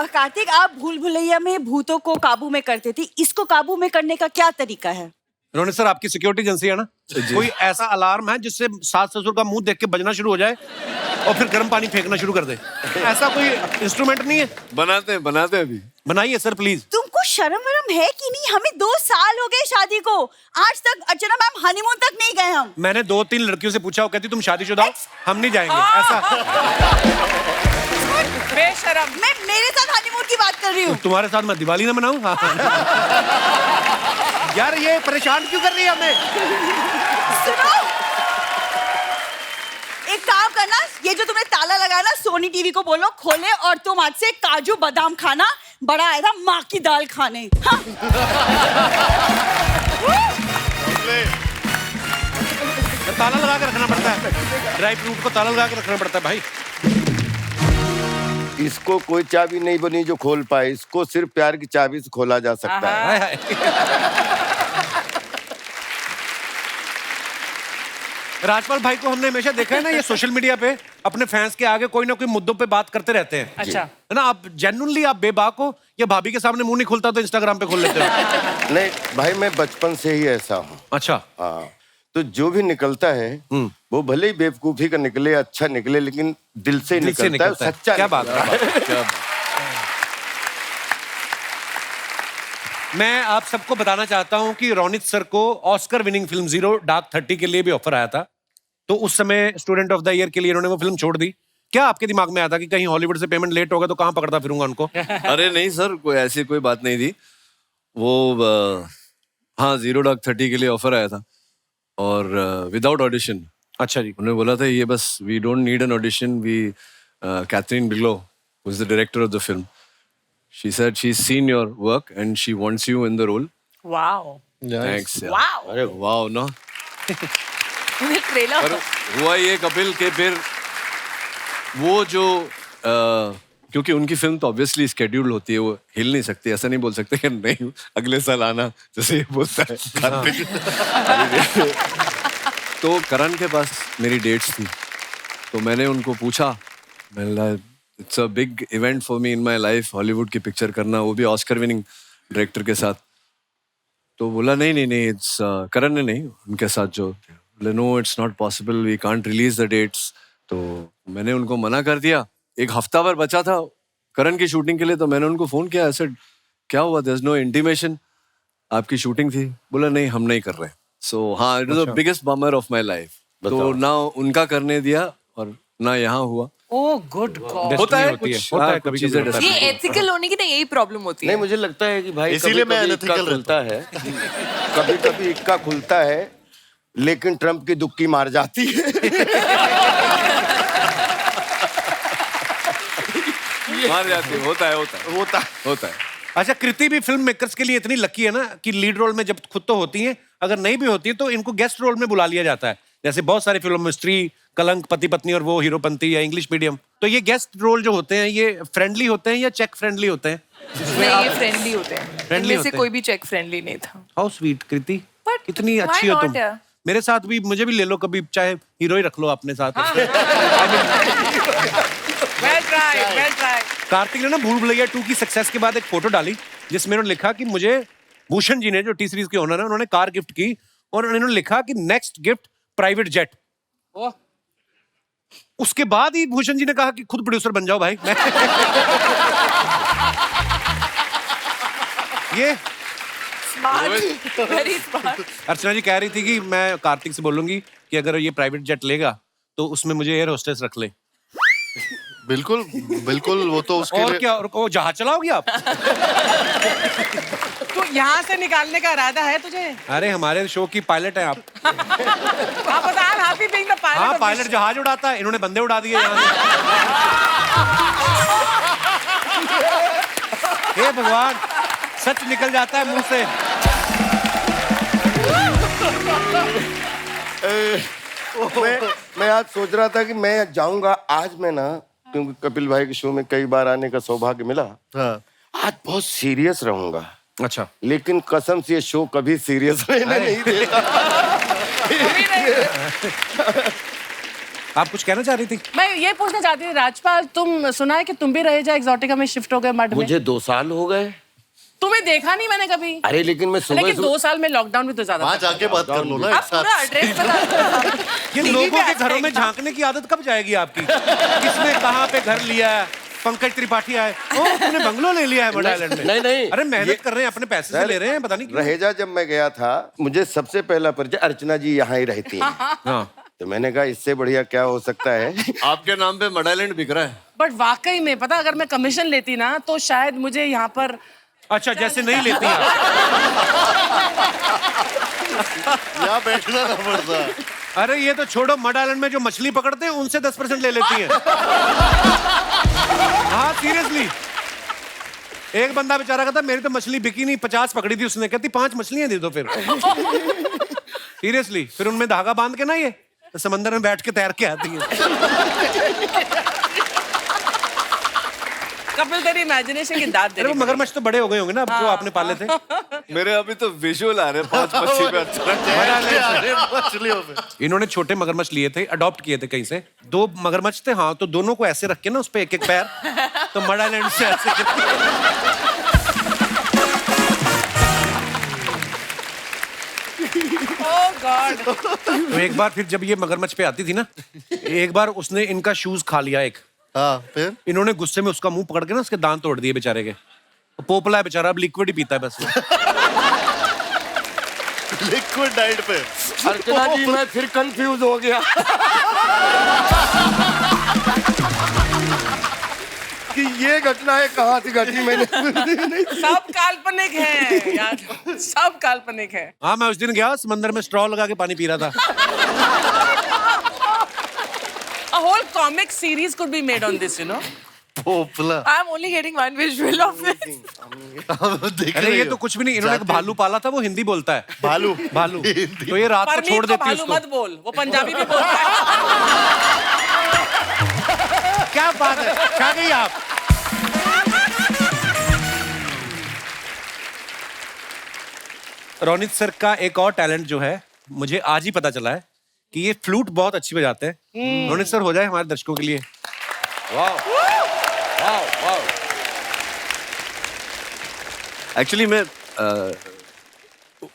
कार्तिक, आप भूल भुलैया में भूतों को काबू में करते थे, इसको काबू में करने का क्या तरीका है? रोनित सर, आपकी सिक्योरिटी एजेंसी है ना, कोई ऐसा अलार्म है जिससे सास ससुर का मुंह देख के बजना शुरू हो जाए और फिर गर्म पानी फेंकना शुरू कर दे? ऐसा कोई इंस्ट्रूमेंट नहीं है? बनाते हैं अभी। बनाइए सर प्लीज। तुमको शर्म वरम है कि नहीं? हमें 2 साल हो गए शादी को, आज तक अर्चना मैम हनीमून तक नहीं गए हम। मैंने 2-3 लड़कियों से पूछा, वो कहती तुम शादीशुदा हो, हम नहीं जाएंगे। ऐसा बेशरम। मैं मेरे साथ हनीमून की बात कर रही हूँ। तुम्हारे साथ मैं दिवाली ना मनाऊं? हाँ। यार ये परेशान क्यों कर रही है हमें? सुनो, एक काम करना, ये जो तुमने ताला लगाया ना, सोनी टीवी को बोलो खोले, और तुम आज से काजू बादाम खाना, बड़ा आया था माँ की दाल खाने। हाँ? ताला लगा के रखना पड़ता है, ड्राई फ्रूट को ताला लगा के रखना पड़ता है भाई। इसको कोई चाबी नहीं बनी जो खोल पाए, इसको सिर्फ प्यार की चाबी से खोला जा सकता है। हाय, हाय। राजपाल भाई को हमने हमेशा देखा है ना, ये सोशल मीडिया पे अपने फैंस के आगे कोई ना कोई मुद्दों पे बात करते रहते हैं। अच्छा। है ना, आप जेन्युइनली आप बेबाक हो, या भाभी के सामने मुंह नहीं खुलता तो इंस्टाग्राम पे खोल लेते हो? नहीं भाई, मैं बचपन से ही ऐसा हूँ। अच्छा। हाँ, तो जो भी निकलता है वो भले ही बेवकूफी का निकले, अच्छा निकले, लेकिन दिल से निकलता है, सच्चा। क्या बात है। मैं आप सबको बताना चाहता हूं कि रोनित सर को Oscar winning film zero dark 30 के लिए भी ऑफर आया था, तो उस समय स्टूडेंट ऑफ द ईयर के लिए इन्होंने वो फिल्म छोड़ दी। क्या आपके दिमाग में आया था कि कहीं हॉलीवुड से पेमेंट लेट होगा तो कहां पकड़ता फिरूंगा उनको? अरे नहीं सर, कोई ऐसी कोई बात नहीं थी। वो हाँ, जीरो डार्क 30 के लिए ऑफर आया था, और विदाउट ऑडिशन। अच्छा जी। उन्होंने बोला था ये बस, we don't need an audition, we Kathryn Bigelow who is the director of the film, she said she has seen your work and she wants you in the role. Wow. Thanks. Wow. अरे wow ना। Trailer पर हुआ ये कपिल के फिर वो जो क्योंकि उनकी फिल्म तो ऑब्वियसली स्केड्यूल होती है, वो हिल नहीं सकती, ऐसा नहीं बोल सकते कि नहीं अगले साल आना, जैसे ये बोलता है कार्तिक। तो करण के पास मेरी डेट्स थी, तो मैंने उनको पूछा, it's a big event for me in my life, Hollywood की पिक्चर करना, वो भी ऑस्कर विनिंग डायरेक्टर के साथ। तो बोला नहीं इट्स करण ने नहीं, उनके साथ जो बोले no it's not possible, we can't release the dates. तो मैंने उनको मना कर दिया। एक हफ्ता भर बचा था करण की शूटिंग के लिए, तो मैंने उनको फोन किया, ऐसे क्या हुआ, देयर इज नो इंटीमेशन, आपकी शूटिंग थी। बोला नहीं हम नहीं कर रहे। सो हाँ, it was the biggest bummer of my life. तो ना उनका करने दिया और ना यहाँ हुआ। Oh, good God. होता है होती है, कुछ, होता है हाँ, कभी चीजें कभी होता है। ये एथिकल होने की ना यही प्रॉब्लम होती है। नहीं, मुझे लगता है कि भाई इसीलिए मैं कभी unethical इक्का खुलता है, कभी कभी इक्का खुलता है, लेकिन ट्रम्प की दुक्की मार जाती है। मार जाती है, होता है। अच्छा, कृति भी फिल्म मेकर्स के लिए इतनी लकी है ना कि लीड रोल में जब खुद तो होती हैं, अगर नहीं भी होती है तो इनको गेस्ट रोल में बुला लिया जाता है। जैसे बहुत सारी फिल्मों में स्त्री, कलंक, पति पत्नी और वो हीरोपंती या इंग्लिश मीडियम। तो ये गेस्ट रोल जो होते हैं ये फ्रेंडली होते हैं या चेक फ्रेंडली होते हैं? नहीं, ये फ्रेंडली होते हैं। Friendly इनमें से होते हैं। कोई भी चेक फ्रेंडली नहीं था। हाउ स्वीट कृति, But कितनी why अच्छी हो not, तुम। यार? मेरे साथ भी, मुझे भी ले लो कभी, चाहे हीरो ही रख लो अपने साथ। Well tried, well tried. Kartik ने ना भूल भुलैया 2 की सक्सेस के बाद एक फोटो डाली जिसमें उन्होंने लिखा कि मुझे भूषण जी ने, जो टी सीरीज के ओनर है, उन्होंने कार गिफ्ट की और उन्होंने लिखा कि next gift private jet. Oh. उसके बाद ही भूषण जी ने कहा कि खुद प्रोड्यूसर बन जाओ भाई। ये वेरी स्मार्ट। अर्चना जी कह रही थी कि मैं कार्तिक से बोलूंगी कि अगर ये प्राइवेट जेट लेगा तो उसमें मुझे एयर होस्टेस रख ले। बिल्कुल बिल्कुल, वो तो उसके और लिए क्या, और वो जहाज चलाओगी आप? तू यहाँ से निकालने का इरादा है तुझे? अरे हमारे शो की पायलट है आप। आप बता, happy being the pilot हाँ, of पायलट this जहाज उड़ाता है, इन्होंने बंदे उड़ा दिए यहाँ से। हे भगवान, सच निकल जाता है मुंह से। मैं आज सोच रहा था कि मैं जाऊंगा आज, मैं ना, क्योंकि कपिल भाई के शो में कई बार आने का सौभाग्य मिला, हाँ। आज बहुत सीरियस रहूंगा। अच्छा, लेकिन कसम से ये शो कभी सीरियस रहने नहीं देता। आप कुछ कहना चाह रही थी? मैं ये पूछना चाहती हूँ राजपाल, तुम सुना है कि तुम भी रहे जा एक्सोटिका में शिफ्ट हो गए मड में? मुझे 2 साल हो गए। तुम्हें देखा नहीं मैंने कभी। अरे लेकिन मैं सुबह लेकिन 2 साल में लॉकडाउन भी तो ज्यादा वहाँ था। जाके बात कर लो ना एक आप पूरा साथ। एड्रेस बता। ये टीवी लोगों पे के आता घरों है में एक बार। झांकने की आदत कब जाएगी आपकी? किसने कहाँ पे घर लिया है? पंकज त्रिपाठी आए, ओ तुमने बंगलो ले लिया है बड़ा आइलैंड में। नहीं। अरे मेहनत कर रहे हैं, अपने पैसे से ले रहे हैं, पता नहीं क्यों। रहेजा जब मैं गया था, मुझे सबसे पहला परिचय अर्चना जी यहाँ ही रहती हैं। हाँ, तो मैंने कहा इससे बढ़िया क्या हो सकता है। आपके नाम पे मडालैंड बिक रहा है। बट वाकई में पता, अगर मैं कमीशन लेती ना तो शायद मुझे यहाँ पर अच्छा, जैसे नहीं लेती आप। यहाँ बैठना ना पड़ता। अरे ये तो छोड़ो, मड आइलैंड में जो मछली पकड़ते हैं उनसे 10% ले लेती हैं। हाँ सीरियसली, एक बंदा बेचारा कहता मेरी तो मछली बिकी नहीं, 50 पकड़ी थी उसने, कहती 5 मछलियां दे दो फिर। सीरियसली, फिर उनमें धागा बांध के ना ये समंदर में बैठ के तैर के आती है। कपिल तेरी इमेजिनेशन की दाद दे अरे वो रही है। मगरमच्छ तो बड़े हो गए होंगे ना अब जो आपने पाले थे। मेरे अभी तो विजुअल आ रहे हैं 5 मच्छी पे अरे मछलियों पे इन्होंने छोटे मगरमच्छ लिए थे, अडॉप्ट किए थे कहीं से। 2 मगरमच्छ थे, हाँ, तो दोनों को ऐसे रख के ना उस पे एक पैर, तो मड आइलैंड से ऐसे। Oh God. तो एक बार फिर जब ये मगरमच्छ पे आती थी ना, एक बार उसने इनका शूज खा लिया एक। हाँ फिर इन्होंने गुस्से में उसका मुंह पकड़ के ना उसके दांत तोड़ दिए बेचारे के। पोपला है बेचारा, अब लिक्विड ही पीता है बस। लिक्विड डाइट पे। अर्चना जी मैं फिर कंफ्यूज हो गया कि ये घटनाएं कहाँ से घटी मैंने नहीं। सब काल्पनिक है यार, सब काल्पनिक है। हाँ, मैं उस दिन गया समंदर में स्ट्रॉ लगा के पानी पी रहा था। A whole comic series could be made on this, you know. पोपला। I'm only getting one visual of it. देख अरे रही ये हो? तो कुछ भी नहीं, इन्होंने एक भालू पाला था, वो हिंदी बोलता है। भालू। भालू, तो ये रात को परमीत छोड़ को देती है भालू उसको। मत बोल, वो पंजाबी में बोलता है। क्या बात है, क्या गई आप? रोनित सर का एक और टैलेंट जो है मुझे आज ही पता चला है कि ये फ्लूट बहुत अच्छी बजाते हैं। रोनित सर हो जाए हमारे दर्शकों के लिए। वाह वाह वाह। एक्चुअली मैं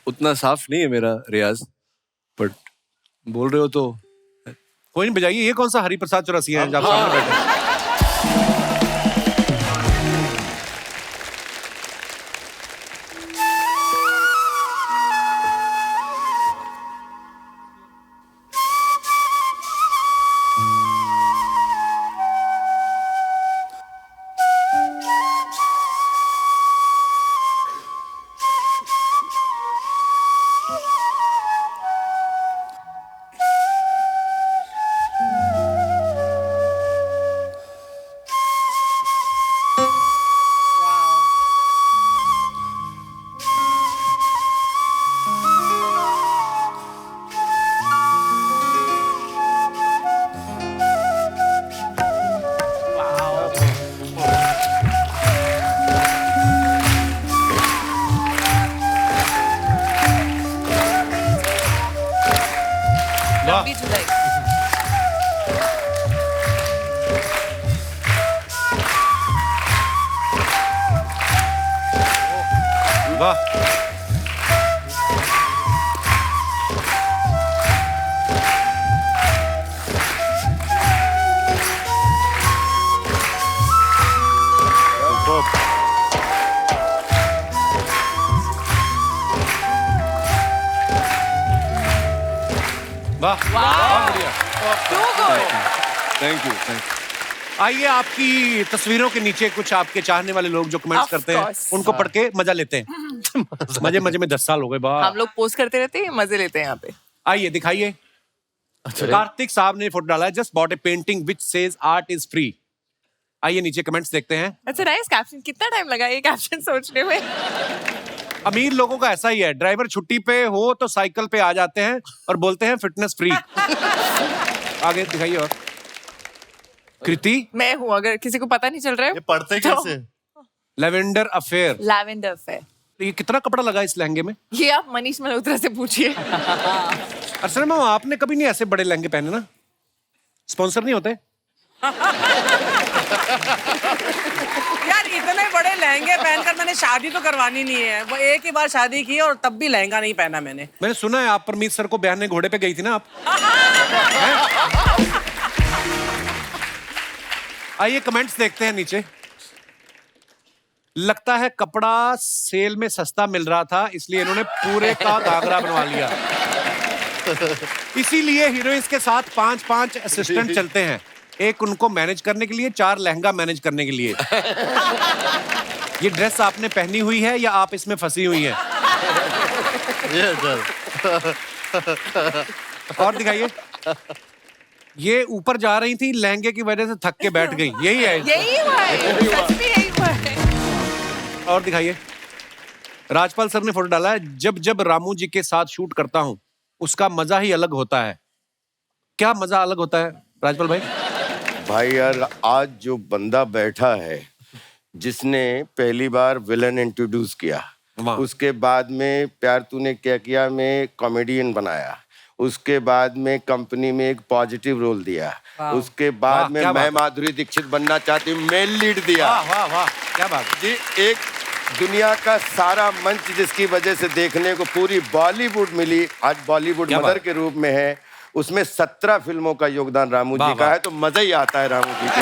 उतना साफ नहीं है मेरा रियाज, बट बोल रहे हो तो कोई नहीं, बजाइए। ये कौन सा हरिप्रसाद चौरसिया है जब सामने बैठे? लंबी जुदाई। वाह। वाह बहुत बढ़िया। Thank you. आइए, आपकी तस्वीरों के नीचे कुछ आपके चाहने वाले लोग जो कमेंट्स Of करते हैं course. उनको पढ़ के मजा लेते हैं। मजे मजे में 10 साल हो गए। वाह। हम लोग पोस्ट करते रहते हैं, मजे लेते हैं यहाँ पे। आइए दिखाइए। कार्तिक साहब ने फोटो डाला है, just bought A painting which says art is free. आइए नीचे कमेंट्स देखते हैं। अच्छा नाइस कैप्शन। कितना टाइम लगा ये कैप्शन सोचने में? अमीर लोगों का ऐसा ही है, ड्राइवर छुट्टी पे हो तो साइकिल पे आ जाते हैं और बोलते हैं फिटनेस फ्री। आगे दिखाइए। और कृति, मैं हूँ, अगर किसी को पता नहीं चल रहा है। ये पढ़ते कैसे? Lavender affair. Lavender fair. ये कितना कपड़ा लगा इस लहंगे में? ये आप मनीष मल्होत्रा से पूछिए। असल में आपने कभी नहीं ऐसे बड़े लहंगे पहने ना? स्पॉन्सर नहीं होते? यार इतने बड़े लहंगे पहनकर मैंने शादी तो करवानी नहीं है। वो एक ही बार शादी की और तब भी लहंगा नहीं पहना मैंने। मैंने सुना है आप परमीत सर को बयाने घोड़े पे गई थी ना आप? आइए कमेंट्स देखते हैं नीचे। लगता है कपड़ा सेल में सस्ता मिल रहा था इसलिए इन्होंने पूरे का घाघरा बनवा लिया। इसीलिए हीरोइंस के साथ 5-5 असिस्टेंट चलते हैं, एक उनको मैनेज करने के लिए, 4 लहंगा मैनेज करने के लिए। ये ड्रेस आपने पहनी हुई है या आप इसमें फंसी हुई हैं? ये सर। और दिखाइए। ये ऊपर जा रही थी, लहंगे की वजह से थक के बैठ गई। यही है। यही हुआ है, सच में यही हुआ है। और दिखाइए। राजपाल सर ने फोटो डाला है, जब जब रामू जी के साथ शूट करता हूं उसका मजा ही अलग होता है। क्या मजा अलग होता है राजपाल भाई? भाई यार, आज जो बंदा बैठा है जिसने पहली बार विलन इंट्रोड्यूस किया, वाह। उसके बाद में प्यार तूने क्या किया में कॉमेडियन बनाया, उसके बाद में कंपनी में एक पॉजिटिव रोल दिया, उसके वाह, बाद में क्या मैं बात है। माधुरी दीक्षित बनना चाहती हूँ मेल लीड दिया। वाह वाह वाह, क्या बात है। जी, एक दुनिया का सारा मंच जिसकी वजह से देखने को पूरी बॉलीवुड मिली, आज बॉलीवुड क्या मदर बात। के रूप में है। उसमें 17 फिल्मों का योगदान रामू वाह, जी का वाह। है, तो मजा ही आता है रामू जी को।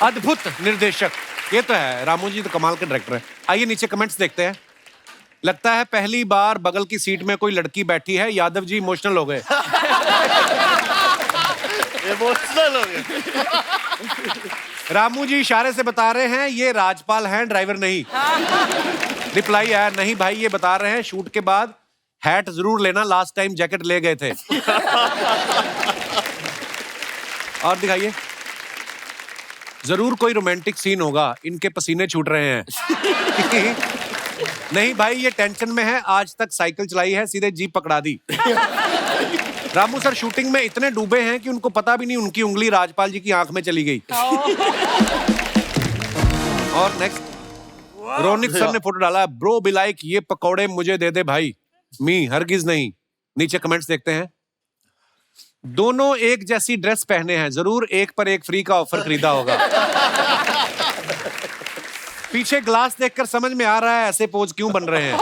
अद्भुत निर्देशक, ये तो है। रामू जी तो कमाल के डायरेक्टर है। आइए नीचे कमेंट्स देखते हैं। लगता है पहली बार बगल की सीट में कोई लड़की बैठी है, यादव जी इमोशनल हो गए। इमोशनल हो गए। रामू जी इशारे से बता रहे हैं ये राजपाल हैं, ड्राइवर नहीं। रिप्लाई आया, नहीं भाई ये बता रहे हैं शूट के बाद हैट जरूर लेना, लास्ट टाइम जैकेट ले गए थे। और दिखाइए। जरूर कोई रोमांटिक सीन होगा, इनके पसीने छूट रहे हैं। नहीं भाई ये टेंशन में है, आज तक साइकिल चलाई है सीधे जीप पकड़ा दी। रामू सर शूटिंग में इतने डूबे हैं कि उनको पता भी नहीं उनकी उंगली राजपाल जी की आंख में चली गई। और नेक्स्ट। रोनित सर ने फोटो डाला, ब्रो बी लाइक ये पकौड़े मुझे दे दे भाई, मी हरगिज नहीं। नीचे कमेंट्स देखते हैं। दोनों एक जैसी ड्रेस पहने हैं, जरूर एक पर एक फ्री का ऑफर खरीदा होगा। पीछे ग्लास देखकर समझ में आ रहा है ऐसे पोज क्यों बन रहे हैं।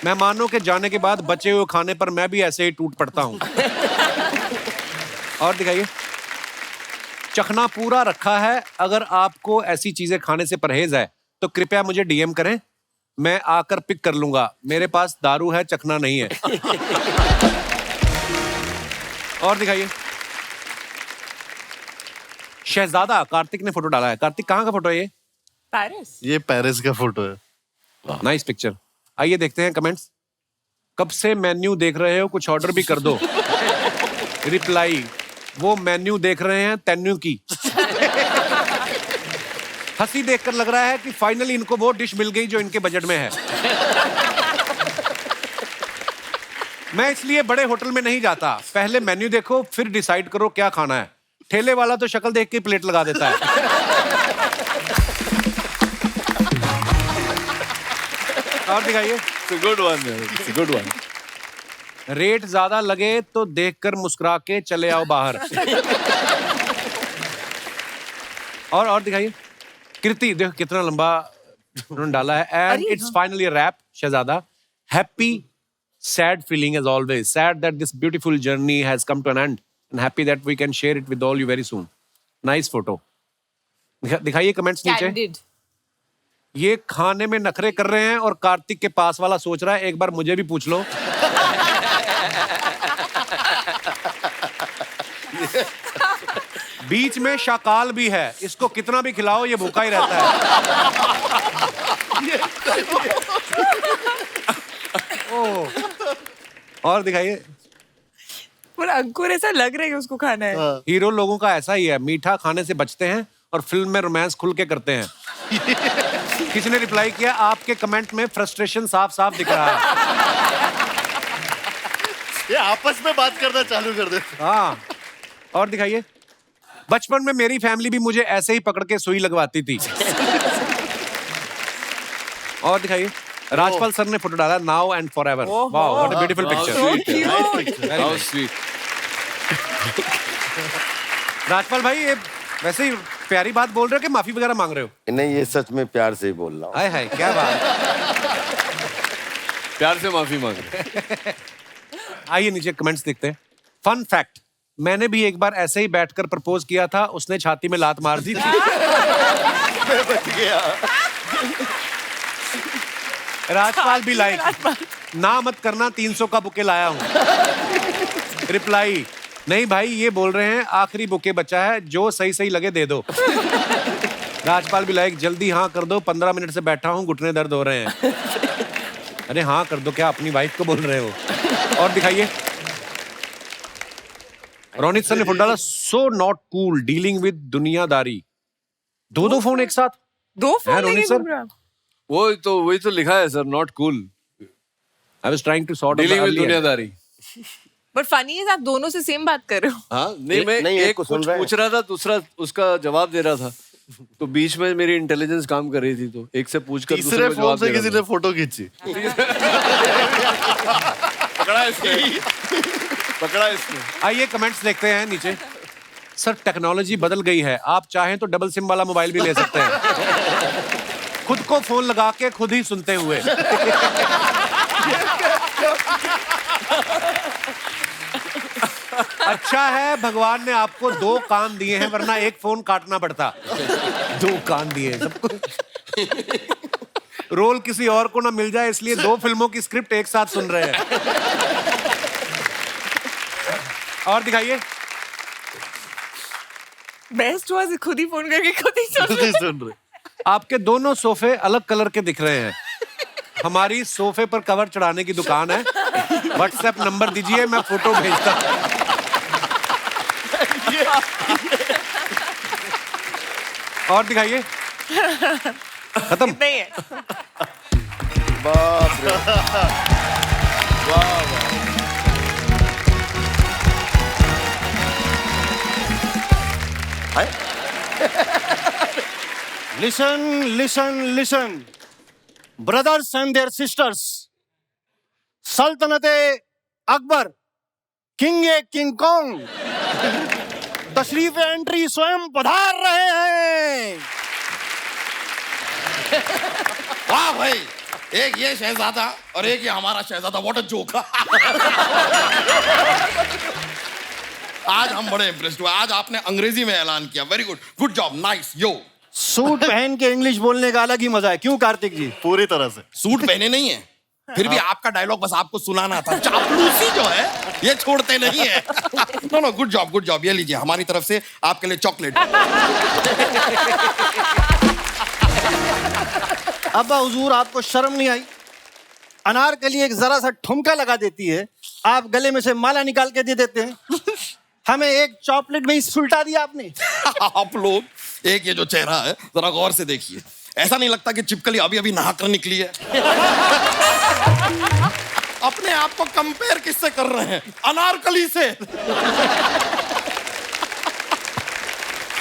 मेहमानों के जाने के बाद बचे हुए खाने पर मैं भी ऐसे ही टूट पड़ता हूं। और दिखाइए, चखना पूरा रखा है। अगर आपको ऐसी चीजें खाने से परहेज है तो कृपया मुझे डीएम करें, मैं आकर पिक कर लूंगा। मेरे पास दारू है, चखना नहीं है। और दिखाइए, शहजादा कार्तिक ने फोटो डाला है। कार्तिक कहाँ का फोटो है ये? पेरिस। ये पेरिस का फोटो है। Nice picture. आइए देखते हैं कमेंट्स। कब से मेन्यू देख रहे हो, कुछ ऑर्डर भी कर दो। रिप्लाई, वो मेन्यू देख रहे हैं तेन्यू की। हंसी देखकर लग रहा है कि फाइनली इनको वो डिश मिल गई जो इनके बजट में है। मैं इसलिए बड़े होटल में नहीं जाता, पहले मेन्यू देखो फिर डिसाइड करो क्या खाना है। ठेले वाला तो शक्ल देख के प्लेट लगा देता है। और दिखाइए, good one, good one. Rate ज्यादा लगे तो देखकर मुस्कुरा के चले आओ बाहर। और दिखाइए, कृति देखो कितना लंबा उन्होंने डाला है। And it's finally wrap. Shehzada, happy sad feeling as always, sad that this beautiful journey has come to an end and happy that we can share it with all you very soon. Nice photo. दिखाइए comments नीचे। Candid. ये खाने में नखरे कर रहे हैं और कार्तिक के पास वाला सोच रहा है एक बार मुझे भी पूछ लो। बीच में शाकाल भी है, इसको कितना भी खिलाओ ये भूखा ही रहता है। ओह। और दिखाइए, पर अंकुर ऐसा लग रहा है कि उसको खाना है। हीरो लोगों का ऐसा ही है, मीठा खाने से बचते हैं और फिल्म में रोमांस खुल के करते हैं। किसी ने रिप्लाई किया, आपके कमेंट में फ्रस्ट्रेशन साफ साफ दिख रहा है। ये आपस में बात करना चालू कर दे। हाँ। और दिखाइए, बचपन में मेरी फैमिली भी मुझे ऐसे ही पकड़ के सुई लगवाती थी। और दिखाइए, राजपाल सर ने फोटो डाला, now and forever. Wow, what a beautiful picture. How sweet. Rajpal भाई, ये वैसे ही प्यारी बात बोल रहे हो कि माफी वगैरह मांग रहे हो? नहीं, ये सच में प्यार से ही बोल रहा हूँ। हाय हाय, क्या बात। प्यार से माफी मांग रहे। आइए नीचे कमेंट्स देखते हैं। फन फैक्ट, मैंने भी एक बार ऐसे ही बैठकर प्रपोज किया था, उसने छाती में लात मार दी थी। मैं बच गया। राजपाल भी लाइक, ना मत करना 300 का बुके लाया हूँ। रिप्लाई, नहीं भाई ये बोल रहे हैं आखिरी बुके बचा है, जो सही सही लगे दे दो। राजपाल भी लाइक, जल्दी हाँ कर दो, 15 मिनट से बैठा हूँ, घुटने दर्द हो रहे हैं। अरे हाँ कर दो, क्या अपनी वाइफ को बोल रहे हो? और दिखाइए, रोनित सर ने फोटो डाला, so not cool dealing with दुनियादारी। दो फोन एक साथ। दो हैं, फोन रोनित लेके सर? घूम रहा है। वही तो लिखा है sir, not cool I was trying to sort dealing with दुनियादारी। बट फनी है, आप दोनों से सेम बात कर रहे हो। हाँ नहीं, मैं नहीं, एक को सुन कुछ रहे हैं। पूछ रहा था, दूसरा उसका जवाब दे रहा था, तो बीच में मेरी इंटेलिजेंस काम कर रही थी, तो एक से पूछकर दूसरे तीसरे को फोन जवाब से दे रहा किसी था। ने फोटो खींची। पकड़ा इसने। आइए कमेंट्स देखते हैं नीचे। सर टेक्नोलॉजी बदल गई है, आप चाहें तो डबल सिम वाला मोबाइल भी ले सकते हैं। खुद को फोन लगा के खुद ही सुनते हुए। अच्छा है भगवान ने आपको 2 कान दिए हैं, वरना एक फोन काटना पड़ता। 2 कान दिए हैं सबको। रोल किसी और को ना मिल जाए, इसलिए 2 फिल्मों की स्क्रिप्ट एक साथ सुन रहे हैं। और दिखाइए, बेस्ट हुआ खुद ही फोन करके खुद ही सुन रहे। सुन रहे। आपके दोनों सोफे अलग कलर के दिख रहे हैं। हमारी सोफे पर कवर चढ़ाने की दुकान है, व्हाट्सएप नंबर दीजिए, मैं फोटो भेजता हूं। और दिखाइए, खत्म। नहीं है। बाप रे। वाह वाह। Listen, listen, listen. Brothers and their sisters. सल्तनते Akbar, king a king kong, तशरीफ एंट्री स्वयं पधार रहे हैं। वाह भाई, एक ये शहजादा और एक ये हमारा शहजादा, व्हाट अ जोक। आज हम बड़े इम्प्रेस्ड हुए। आज आपने अंग्रेजी में ऐलान किया, very good, good job, nice. यो सूट पहन के इंग्लिश बोलने का अलग ही मजा है, क्यों कार्तिक जी? पूरी तरह से। सूट पहने नहीं है, फिर भी आपका डायलॉग बस आपको सुनाना था। चापलूसी जो है ये छोड़ते नहीं है। No no, good job, good job. ये लीजिए हमारी तरफ से आपके लिए चॉकलेट। अब्बा हुजूर, आपको शर्म नहीं आई? अनारकली एक जरा सा ठुमका लगा देती है, आप गले में से माला निकाल के दे देते हैं। हमें एक चॉकलेट में ही सुलटा दिया आपने। आप लोग एक ये जो चेहरा है जरा गौर से देखिए, ऐसा नहीं लगता कि चिपकली अभी अभी नहाकर निकली है? अपने आप को कंपेयर किससे कर रहे हैं? अनारकली से।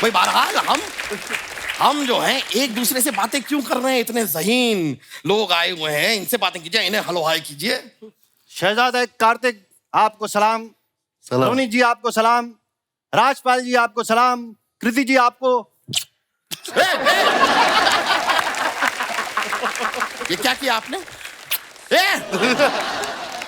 भाई बहरहाल हम जो हैं एक दूसरे से बातें क्यों कर रहे हैं? इतने ज़हीन लोग आए हुए हैं, इनसे बातें कीजिए, इन्हें हलो हाय कीजिए। शहजादा कार्तिक आपको सलाम, रोनी जी आपको सलाम, राजपाल जी आपको सलाम, कृति जी आपको। ये क्या किया आपने?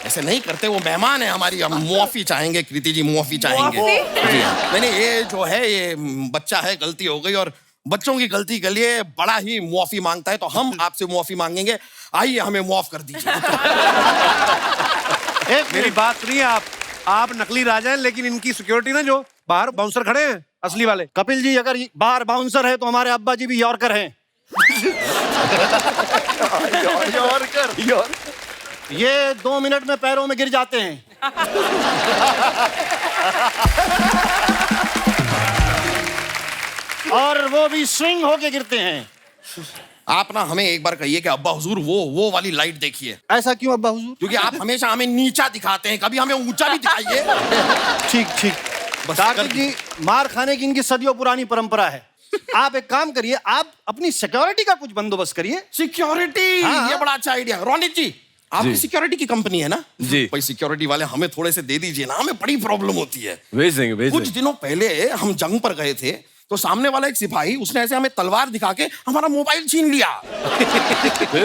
ऐसे नहीं करते, वो मेहमान है हमारी, हम मुआफी चाहेंगे। कृति जी मुआफी चाहेंगे। जी हाँ। नहीं, ये जो है ये बच्चा है, गलती हो गई और बच्चों की गलती के लिए बड़ा ही मुआफी मांगता है, तो हम आपसे मुआफी मांगेंगे। आइए हमें मुआफ कर दीजिए। मेरी बात सुनिए, आप नकली राजा हैं, लेकिन इनकी सिक्योरिटी ना, जो बाहर बाउंसर खड़े हैं असली वाले। कपिल जी, अगर बाहर बाउंसर है तो हमारे अब्बा जी भी यॉर्कर हैं। यॉर्कर। ये 2 मिनट में पैरों में गिर जाते हैं। और वो भी स्विंग होके गिरते हैं। आप ना हमें एक बार कहिए कि अब्बा हुजूर वो वाली लाइट देखिए। ऐसा क्यों अब्बा हुजूर? क्योंकि आप हमेशा हमें नीचा दिखाते हैं, कभी हमें ऊंचा भी दिखाइए। ठीक। कार्तिक जी, मार खाने की इनकी सदियों पुरानी परंपरा है। आप एक काम करिए, आप अपनी सिक्योरिटी का कुछ बंदोबस्त करिए। सिक्योरिटी? हाँ। ये बड़ा अच्छा आइडिया। रोनित जी, आपकी सिक्योरिटी की कंपनी है ना? जी। भाई सिक्योरिटी वाले हमें थोड़े से दे दीजिए ना, हमें बड़ी प्रॉब्लम होती है। भेज देंगे। कुछ दिनों पहले हम जंग पर गए थे, तो सामने वाला एक सिपाही, उसने ऐसे हमें तलवार दिखा के हमारा मोबाइल छीन लिया।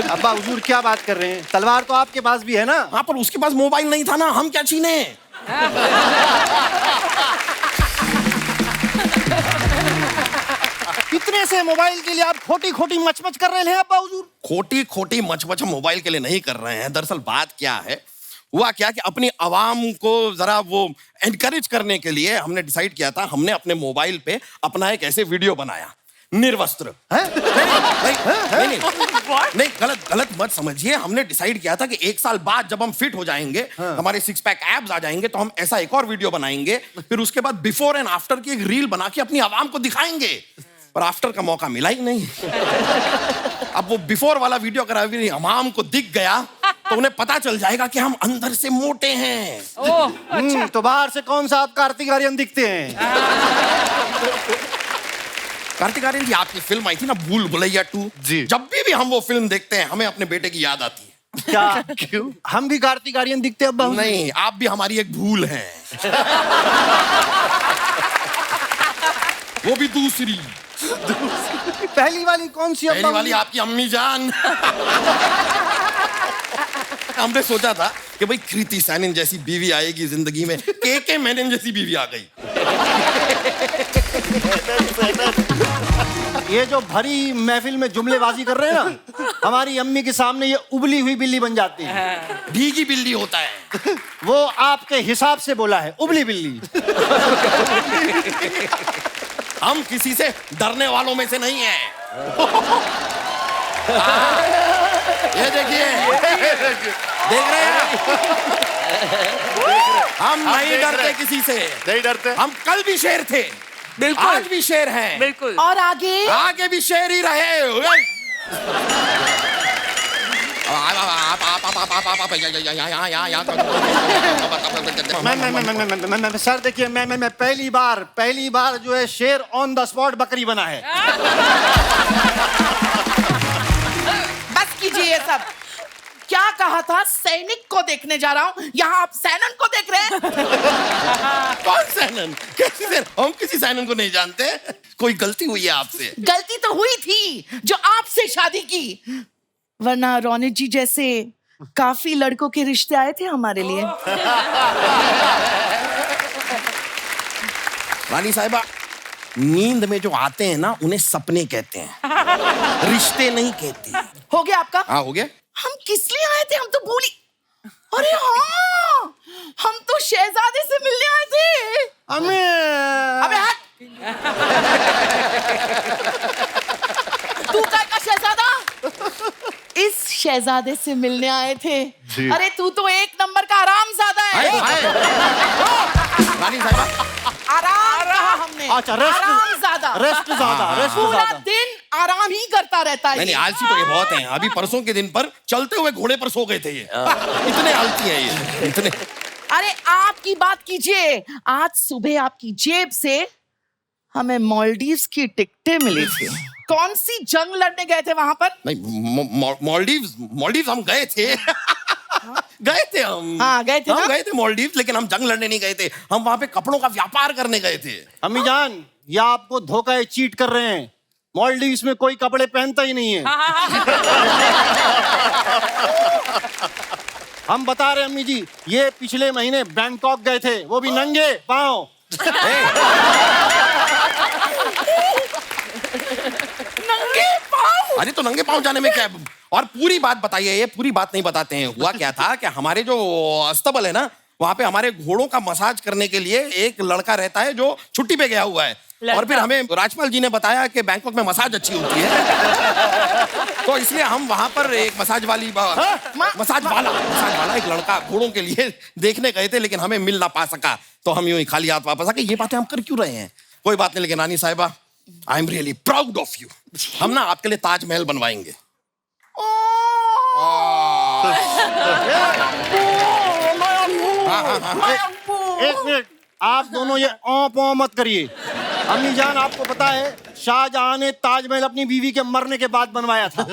अब्बा हुजूर क्या बात कर रहे हैं? तलवार तो आपके पास भी है ना? हाँ, पर उसके पास मोबाइल नहीं था ना, हम क्या छीने? कितने से मोबाइल के लिए आप खोटी मचमच कर रहे हैं अब्बा हुजूर? खोटी मचमच हम मोबाइल के लिए नहीं कर रहे हैं। दरअसल बात क्या है, हुआ क्या कि अपनी आवाम को जरा वो एनकरेज करने के लिए हमने डिसाइड किया था, हमने अपने मोबाइल पे अपना एक ऐसे वीडियो बनाया, निर्वस्त्र। नहीं, गलत मत समझिए। हमने डिसाइड किया था कि 1 साल बाद जब हम फिट हो जाएंगे, हमारे 6 पैक एब्स आ जाएंगे, तो हम ऐसा एक और वीडियो बनाएंगे, फिर उसके बाद बिफोर एंड आफ्टर की एक रील बना के अपनी आवाम को दिखाएंगे। पर आफ्टर का मौका मिला ही नहीं। अब वो बिफोर वाला वीडियो अगर अभी आवाम को दिख गया तो उन्हें पता चल जाएगा कि हम अंदर से मोटे हैं। अच्छा। तो बाहर से कौन सा आप कार्तिक आर्यन दिखते हैं? कार्तिक आर्यन जी, आपकी फिल्म आई थी ना भूल भुलैया 2 जी। जब भी हम वो फिल्म देखते हैं हमें अपने बेटे की याद आती है। क्या? क्यों? हम भी कार्तिक आर्यन दिखते हैं अब्बा हुजूर? नहीं, आप भी हमारी एक भूल हैं। वो भी दूसरी। पहली वाली कौन सी? पहली वाली आपकी अम्मी जान। हमने सोचा था कि भाई कृति सैनन जैसी बीवी आएगी जिंदगी में, के मेनन जैसी बीवी आ गई। ये जो भरी महफिल में जुमलेबाजी कर रहे हैं ना, हमारी अम्मी के सामने ये उबली हुई बिल्ली बन जाती है। भीगी बिल्ली होता है वो आपके हिसाब से बोला है, उबली बिल्ली। हम किसी से डरने वालों में से नहीं हैं। ये देखिए, देख रहे हैं? हम नहीं डरते किसी से, नहीं डरते। हम कल भी शेर थे, बिल्कुल। आज भी शेर हैं, बिल्कुल। और आगे भी शेर ही रहे। मैं सर देखिए, मैं पहली बार जो है शेर ऑन द स्पॉट बकरी बना है। कीजिए ये सब। क्या कहा था? सैनिक को देखने जा रहा हूँ, यहाँ आप सैनन को देख रहे हैं। कौन सैनन? कैसे सैनन? हम किसी सैनन को नहीं जानते। कोई गलती हुई है आपसे। गलती तो हुई थी जो आपसे शादी की, वरना रोनित जी जैसे काफी लड़कों के रिश्ते आए थे हमारे लिए। रानी साहिबा, नींद में जो आते हैं ना उन्हें सपने कहते हैं, रिश्ते नहीं कहते। हो गया आपका? हाँ हो गया। हम किस लिए आए थे? हम तो भूली। अरे हाँ, हम तो शहजादे से मिलने आए थे। अबे हट। तू का शहजादा? इस शहजादे से मिलने आए थे। अरे तू तो एक नंबर का आरामजादा है। रानी साहिबा, आराम कहा हमने। अच्छा, रेस्ट आरामजादा। पूरा दिन आराम ही करता रहता है। नहीं आलसी तो ये बहुत हैं। अभी परसों के दिन पर चलते हुए घोड़े पर सो गए थे ये। इतने आलसी हैं ये, इतने। अरे आपकी बात कीजिए, आज सुबह आपकी जेब से हमें मालदीव्स की टिकटें मिली थी। कौन सी जंग लड़ने गए थे वहां पर? नहीं, मालदीव्स हम गए थे। गए थे हम। हाँ गए थे। हम गए थे मालदीव्स, लेकिन हम जंग लड़ने नहीं गए थे। हम वहां पे कपड़ों का व्यापार करने गए थे। अम्मी जान, या आपको धोखा चीट कर रहे हैं। मालदीव्स में कोई कपड़े पहनता ही नहीं है। हम बता रहे अम्मी जी, ये पिछले महीने बैंकॉक गए थे, वो भी नंगे पाँव। नंगे पाँव? अरे तो नंगे पाँव जाने में क्या है? और पूरी बात बताइए। ये पूरी बात नहीं बताते हैं। हुआ क्या था कि हमारे जो अस्तबल है ना, वहां पे हमारे घोड़ों का मसाज करने के लिए एक लड़का रहता है जो छुट्टी पे गया हुआ है। और फिर हमें राजपाल जी ने बताया कि बैंकॉक में मसाज अच्छी होती है। तो इसलिए हम वहां पर एक मसाज वाला एक लड़का घोड़ों के लिए देखने गए थे, लेकिन हमें मिल ना पा सका। तो हम यूं ही खाली हाथ वापस आ गए। ये बातें हम कर क्यों रहे हैं? कोई बात नहीं। लेकिन रानी साहिबा, I am really proud of you. हम ना आपके लिए ताजमहल बनवाएंगे। एक मिनट, आप दोनों ये ओ मत करिए। अम्मी जान, आपको पता है शाहजहां ने ताजमहल अपनी बीवी के मरने के बाद बनवाया था।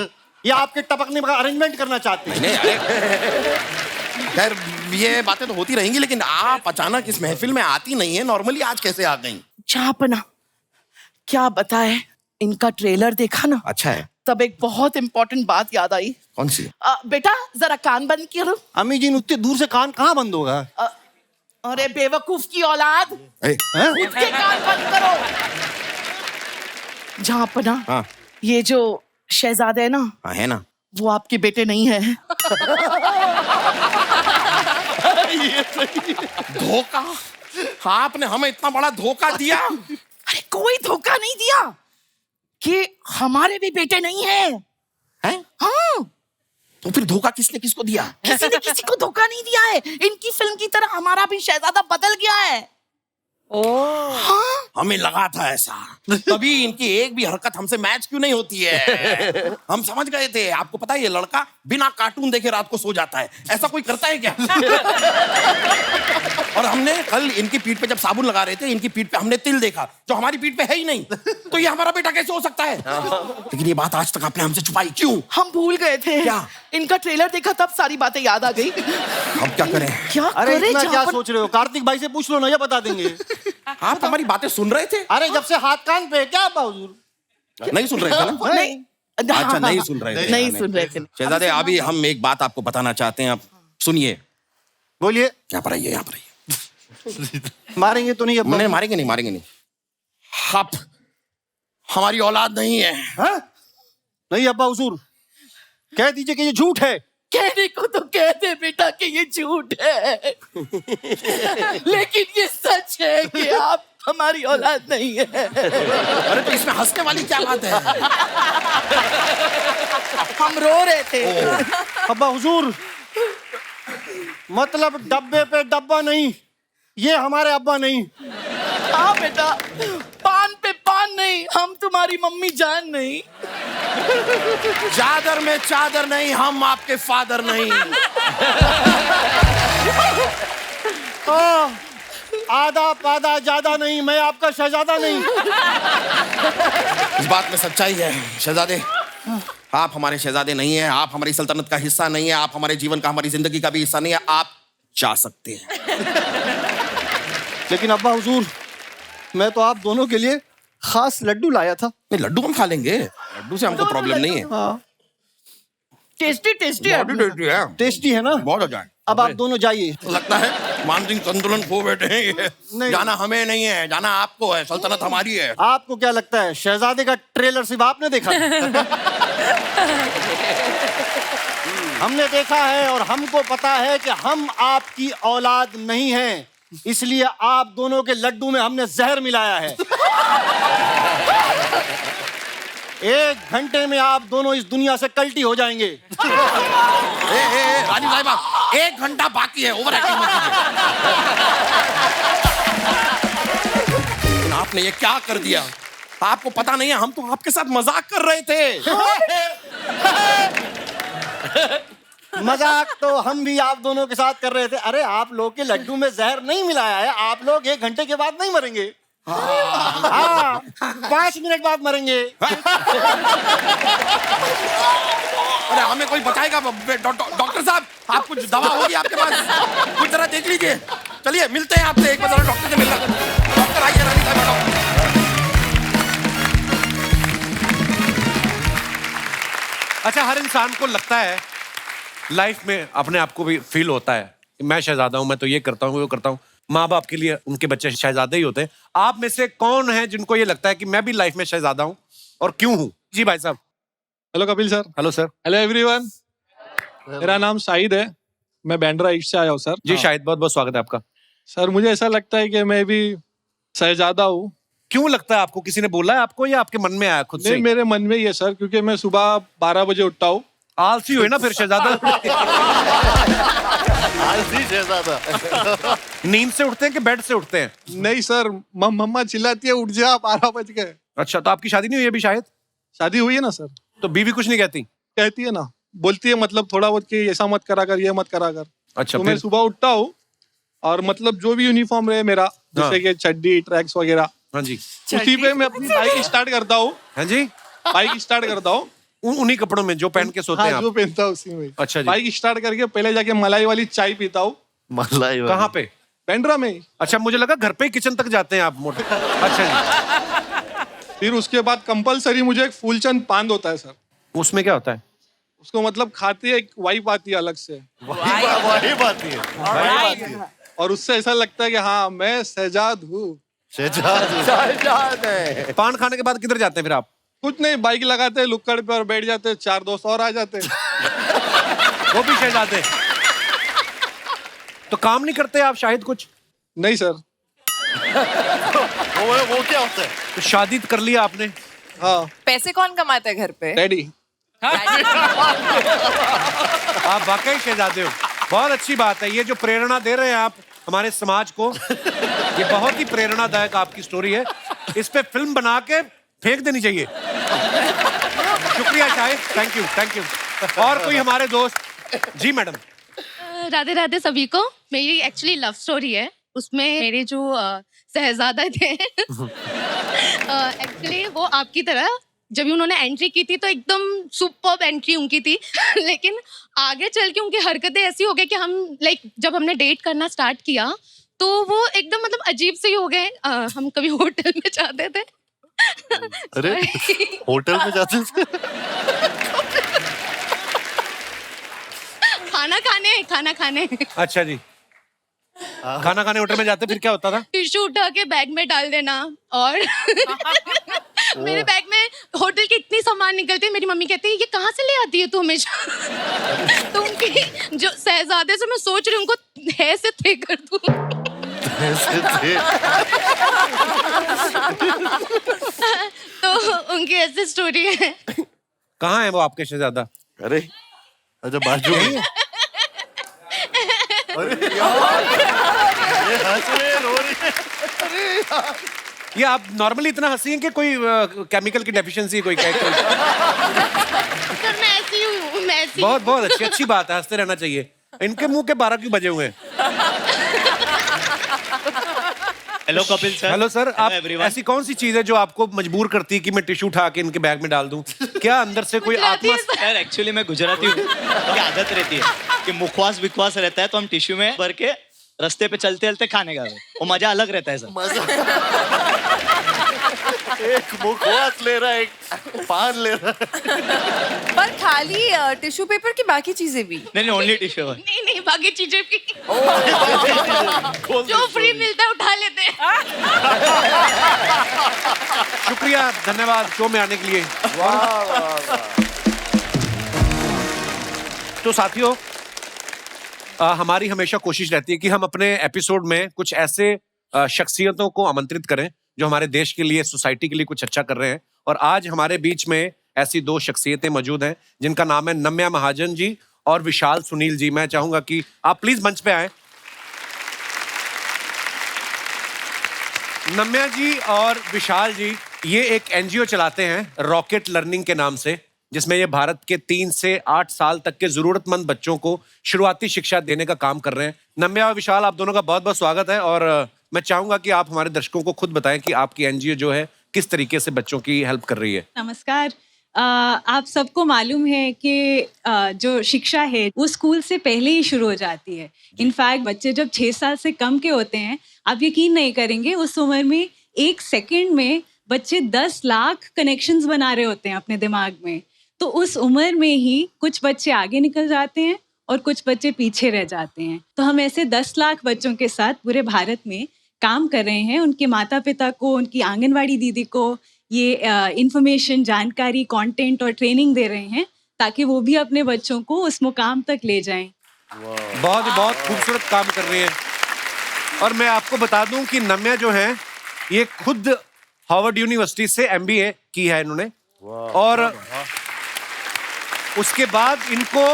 ये आपके टपकने का अरेंजमेंट करना चाहते हैं। खैर, ये बातें तो होती रहेंगी, लेकिन आप अचानक इस महफिल में आती नहीं है। नॉर्मली आज कैसे आ गई? चापना, क्या बताए, इनका ट्रेलर देखा ना, अच्छा है। तब एक बहुत इंपॉर्टेंट बात याद आई। कौन सी? बेटा जरा कान बंद करो। अम्मी जी, उतनी दूर से कान कहाँ बंद होगा? अरे बेवकूफ की औलाद, खुद के कान बंद करो। जहाँ अपना हाँ। ये जो शहजादे है ना, हाँ है ना, वो आपके बेटे नहीं है। ये सही। धोखा? आपने हमें इतना बड़ा धोखा दिया। अरे कोई धोखा नहीं दिया, कि हमारे भी बेटे नहीं है। हैं? हाँ। तो फिर धोखा किसने किसको दिया? किसी ने किसी को धोखा नहीं दिया है। इनकी फिल्म की तरह हमारा भी शहजादा बदल गया है। हाँ? हमें लगा था ऐसा, तभी इनकी एक भी हरकत हमसे मैच क्यों नहीं होती है। हम समझ गए थे। आपको पता है ये लड़का बिना कार्टून देखे रात को सो जाता है। ऐसा कोई करता है क्या? और हमने कल इनकी पीठ पे जब साबुन लगा रहे थे, इनकी पीठ पे हमने तिल देखा जो हमारी पीठ पे है ही नहीं। तो ये हमारा बेटा कैसे हो सकता है? लेकिन ये बात आज तक आपने हमसे छुपाई क्यों? हम भूल गए थे। क्या? इनका ट्रेलर देखा तब सारी बातें याद आ गई। अब क्या करें? क्या अरे करें? इतना क्या सोच रहे हो? कार्तिक भाई से पूछ लो ना, ये बता देंगे। आप हमारी बातें सुन रहे थे? अरे जब से हाथ कान पे क्या हुजूर? नहीं सुन रहे थे ना? नहीं। अच्छा, नहीं सुन रहे थे। नहीं सुन रहे थे। शहजादे, अभी हम एक बात आपको बताना चाहते हैं, आप सुनिए। बोलिए। यहाँ पर आइए, यहाँ पर आइए। मारेंगे तो नहीं? नहीं, मारेंगे नहीं। आप हमारी औलाद नहीं है। हाँ? नहीं अब्बा हुजूर, कह दीजिए कि ये झूठ है। कहने को तो कहते बेटा कि ये झूठ है, लेकिन ये सच है कि आप हमारी औलाद नहीं है। अरे तो इसमें हंसने वाली क्या बात है? हम रो रहे थे। अब्बा हुजूर, मतलब डब्बे पे डब्बा नहीं, ये हमारे अब्बा नहीं। हाँ बेटा, पान पे पान नहीं, हम तुम्हारी मम्मी जान नहीं। चादर में चादर नहीं, हम आपके फादर नहीं। आधा पादा ज्यादा नहीं, मैं आपका शहजादा नहीं। इस बात में सच्चाई है शहजादे। आप हमारे शहजादे नहीं हैं, आप हमारी सल्तनत का हिस्सा नहीं है, आप हमारे जीवन का, हमारी जिंदगी का भी हिस्सा नहीं है, आप जा सकते हैं। लेकिन अब्बा हुजूर, मैं तो आप दोनों के लिए खास लड्डू लाया था। नहीं, लड्डू हम खा लेंगे, लड्डू से हमको प्रॉब्लम नहीं है। हाँ, टेस्टी टेस्टी है। टेस्टी है ना? बहुत अच्छा है। अब आप दोनों जाइए। लगता है मानसिक संतुलन खो बैठे हैं ये। नहीं। जाना हमें नहीं है, जाना आपको है, सल्तनत हमारी है। आपको क्या लगता है शहजादे का ट्रेलर सिर्फ आपने देखा? हमने देखा है और हमको पता है कि हम आपकी औलाद नहीं हैं, इसलिए आप दोनों के लड्डू में हमने जहर मिलाया है। 1 घंटे में आप दोनों इस दुनिया से कल्टी हो जाएंगे। राजू साहिबा, 1 घंटा बाकी है, ओवर एक्टिंग मत कीजिए। आपने ये क्या कर दिया? आपको पता नहीं है, हम तो आपके साथ मजाक कर रहे थे। मजाक तो हम भी आप दोनों के साथ कर रहे थे। अरे आप लोग के लड्डू में जहर नहीं मिलाया है, आप लोग 1 घंटे के बाद नहीं मरेंगे। हाँ, 5 मिनट बाद मरेंगे। अरे हमें कोई बताएगा? डॉक्टर साहब, आप कुछ दवा होगी आपके पास? कुछ जरा देख लीजिए। चलिए मिलते हैं आपसे, एक बार जरा डॉक्टर से मिलना। डॉक्टर आइए, रानी साहब। अच्छा, हर इंसान को लगता है लाइफ में, अपने आप को भी फील होता है कि मैं शहजादा हूं, मैं तो ये करता हूँ वो करता हूँ। माँ बाप के लिए उनके बच्चे शहजादे ही होते हैं। आप में से कौन है जिनको ये लगता है कि मैं भी लाइफ में शहजादा हूँ, और क्यों हूँ? जी भाई साहब। Hello Kapil sir. Hello sir. Hello everyone, मेरा नाम शाहिद है, मैं बैंड्रा ईस्ट से आया हूँ सर। जी शाहिद, बहुत बहुत स्वागत है आपका। सर मुझे ऐसा लगता है कि मैं भी शहजादा हूँ। क्यों लगता है आपको? किसी ने बोला है आपको या आपके मन में आया खुद से? नहीं, मेरे मन में ही है सर, क्योंकि मैं सुबह 12 बजे उठता हूँ। आलसी हुए ना फिर शहजादा। आलसी शहजादा। नींद से उठते हैं कि बेड से उठते हैं? नहीं सर, मम्मा चिल्लाती है उठ जा, 12 बज गए। अच्छा, तो आपकी शादी नहीं हुई अभी शायद? शादी हुई है ना सर। तो बीवी कुछ नहीं कहती? कहती है ना, बोलती है मतलब थोड़ा बहुत कि ऐसा मत करा कर, ये मत करा कर। अच्छा, तो मैं सुबह उठता हूँ और मतलब जो भी यूनिफॉर्म रहे मेरा, जैसे कि चड्डी ट्रैक्स वगैरह, हाँ जी, उसी पे मैं अपनी बाइक स्टार्ट करता हूँ। हाँ जी, बाइक स्टार्ट करता हूँ उन्हीं कपड़ों में जो पहन के सोते हैं हाँ, आप? जो पहनता हूँ उसी में। अच्छा जी। बाइक स्टार्ट करके पहले जाके मलाई वाली चाय पीता हूँ। मलाई वाली? कहाँ पे? बैंड्रा में। अच्छा, मुझे लगा घर पे ही किचन तक जाते हैं आप मोटे। अच्छा जी। फिर उसके बाद कंपलसरी मुझे एक फूलचंद पान होता है सर। उसमें क्या होता है? उसको मतलब खाते एक वाइफ आती है अलग से, वाइब आती है। और उससे ऐसा लगता है कि हाँ मैं शहजाद हूँ। शहजाद है। पान खाने के बाद किधर जाते हैं फिर आप? कुछ नहीं, बाइक लगाते हैं लुक्कड़ पे और बैठ जाते हैं, 4 दोस्त और आ जाते हैं। वो भी शहजादे? तो काम नहीं करते आप शाहिद कुछ? नहीं सर। वो क्या होता है? तो शादी कर लिया आपने? हाँ। पैसे कौन कमाता है घर पे? डैडी। आप वाकई शहजादे हो। बहुत अच्छी बात है। ये जो प्रेरणा दे रहे हैं आप हमारे समाज को, ये बहुत ही प्रेरणादायक आपकी स्टोरी है। इस पे फिल्म बना के फेंक देनी चाहिए। शुक्रिया Shahid, thank you, thank you. और कोई हमारे दोस्त? जी मैडम। राधे राधे सभी को। मेरी एक्चुअली लव स्टोरी है, उसमें मेरे जो शहजादा थे एक्चुअली वो आपकी तरह जब भी उन्होंने एंट्री की थी तो एकदम सुपर्ब एंट्री उनकी थी। लेकिन आगे चल के उनकी हरकतें ऐसी हो गई कि हम जब हमने डेट करना स्टार्ट किया तो वो एकदम मतलब अजीब से ही हो गए। हम कभी होटल में जाते थे। अरे होटल में जाते थे? खाना खाने। अच्छा जी, खाना खाने होटल में जाते, फिर क्या होता था? टिश्यू उठा के बैग में डाल देना, और मेरे बैग में होटल की इतनी सामान निकलती है, मेरी मम्मी कहती है ये कहाँ से ले आती है तू हमेशा। तो उनकी जो शहजादे से मैं सोच रही हूँ उनको है से थे कर दूँ। तो उनकी ऐसी स्टोरी है। कहाँ है वो आपके शहजादा? अरे अच्छा, बाजू में। ये आप नॉर्मली इतना हंसी हैं कि कोई केमिकल की डेफिशिएंसी कोई सर मैं ऐसी हूँ, मैं ऐसी। बहुत बहुत अच्छी बात है, हंसते रहना चाहिए। इनके मुंह के 12 क्यों बजे हुए हैं? Hello Kapil sir. Hello sir, आप everyone. ऐसी कौन सी चीज है जो आपको मजबूर करती है कि मैं टिश्यू उठा के इनके बैग में डाल दूं? क्या अंदर से कोई आत्मा? सर एक्चुअली मैं गुजराती हूँ, तो आदत रहती है कि मुखवास विखवास रहता है तो हम टिश्यू में भर के रास्ते पे चलते चलते खाने का वो मजा अलग रहता है सर। एक मुखवास ले रहा है, एक पान ले रहा है। पर खाली टिश्यू पेपर की बाकी चीजें भी? नहीं ओनली टिश्यू। नहीं नहीं बाकी चीजें भी जो फ्री मिलता है उठा लेते हैं। शुक्रिया, धन्यवाद शो में आने के लिए। तो साथियों, हमारी हमेशा कोशिश रहती है कि हम अपने एपिसोड में कुछ ऐसे शख्सियतों को आमंत्रित करें जो हमारे देश के लिए, सोसाइटी के लिए कुछ अच्छा कर रहे हैं। और आज हमारे बीच में ऐसी दो शख्सियतें मौजूद हैं जिनका नाम है नम्या महाजन जी और विशाल सुनील जी। मैं चाहूंगा कि आप प्लीज मंच पे आए। नम्या जी और विशाल जी ये एक एनजीओ चलाते हैं रॉकेट लर्निंग के नाम से, जिसमें ये भारत के 3 से 8 साल तक के जरूरतमंद बच्चों को शुरुआती शिक्षा देने का काम कर रहे हैं। नम्या और विशाल, आप दोनों का बहुत बहुत स्वागत है। और मैं चाहूंगा कि आप हमारे दर्शकों को खुद बताएं कि आपकी एनजीओ जो है किस तरीके से बच्चों की हेल्प कर रही है। नमस्कार। आप सबको मालूम है कि जो शिक्षा है वो स्कूल से पहले ही शुरू हो जाती है। इनफैक्ट बच्चे जब 6 साल से कम के होते हैं, आप यकीन नहीं करेंगे, उस उम्र में 1 सेकंड में बच्चे 10 लाख कनेक्शंस बना रहे होते हैं अपने दिमाग में। तो उस उम्र में ही कुछ बच्चे आगे निकल जाते हैं और कुछ बच्चे पीछे रह जाते हैं। तो हम ऐसे 10 लाख बच्चों के साथ पूरे भारत में काम कर रहे हैं। उनके माता पिता को, उनकी आंगनवाड़ी दीदी को ये इंफॉर्मेशन, जानकारी, कंटेंट और ट्रेनिंग दे रहे हैं ताकि वो भी अपने बच्चों को उस मुकाम तक ले जाएं। बहुत खूबसूरत काम कर रही है। और मैं आपको बता दूं कि नम्या जो है ये खुद हार्वर्ड यूनिवर्सिटी से MBA की है इन्होंने। और उसके बाद इनको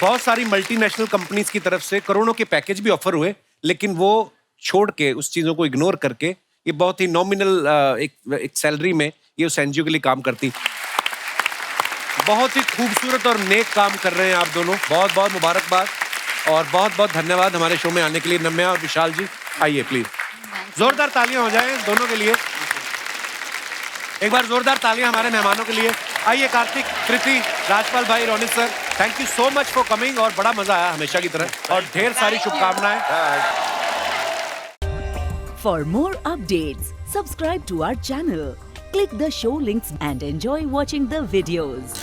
बहुत सारी मल्टीनेशनल कंपनीज की तरफ से करोड़ों के पैकेज भी ऑफर हुए, लेकिन वो छोड़ के, उस चीजों को इग्नोर करके ये बहुत ही नॉमिनल एक सैलरी में ये उस एनजीओ के लिए काम करती। बहुत ही खूबसूरत और नेक काम कर रहे हैं आप दोनों। बहुत बहुत मुबारकबाद और बहुत बहुत धन्यवाद हमारे शो में आने के लिए नम्या और विशाल जी। आइए प्लीज, जोरदार तालियां हो जाएं दोनों के लिए। एक बार जोरदार तालियां हमारे मेहमानों के लिए। आइए कार्तिक, कृति, राजपाल भाई, Ronit sir, thank you so much for coming. और बड़ा मजा आया हमेशा की तरह और ढेर सारी शुभकामनाएं। For more updates, subscribe to our channel, click the show links and enjoy watching the videos.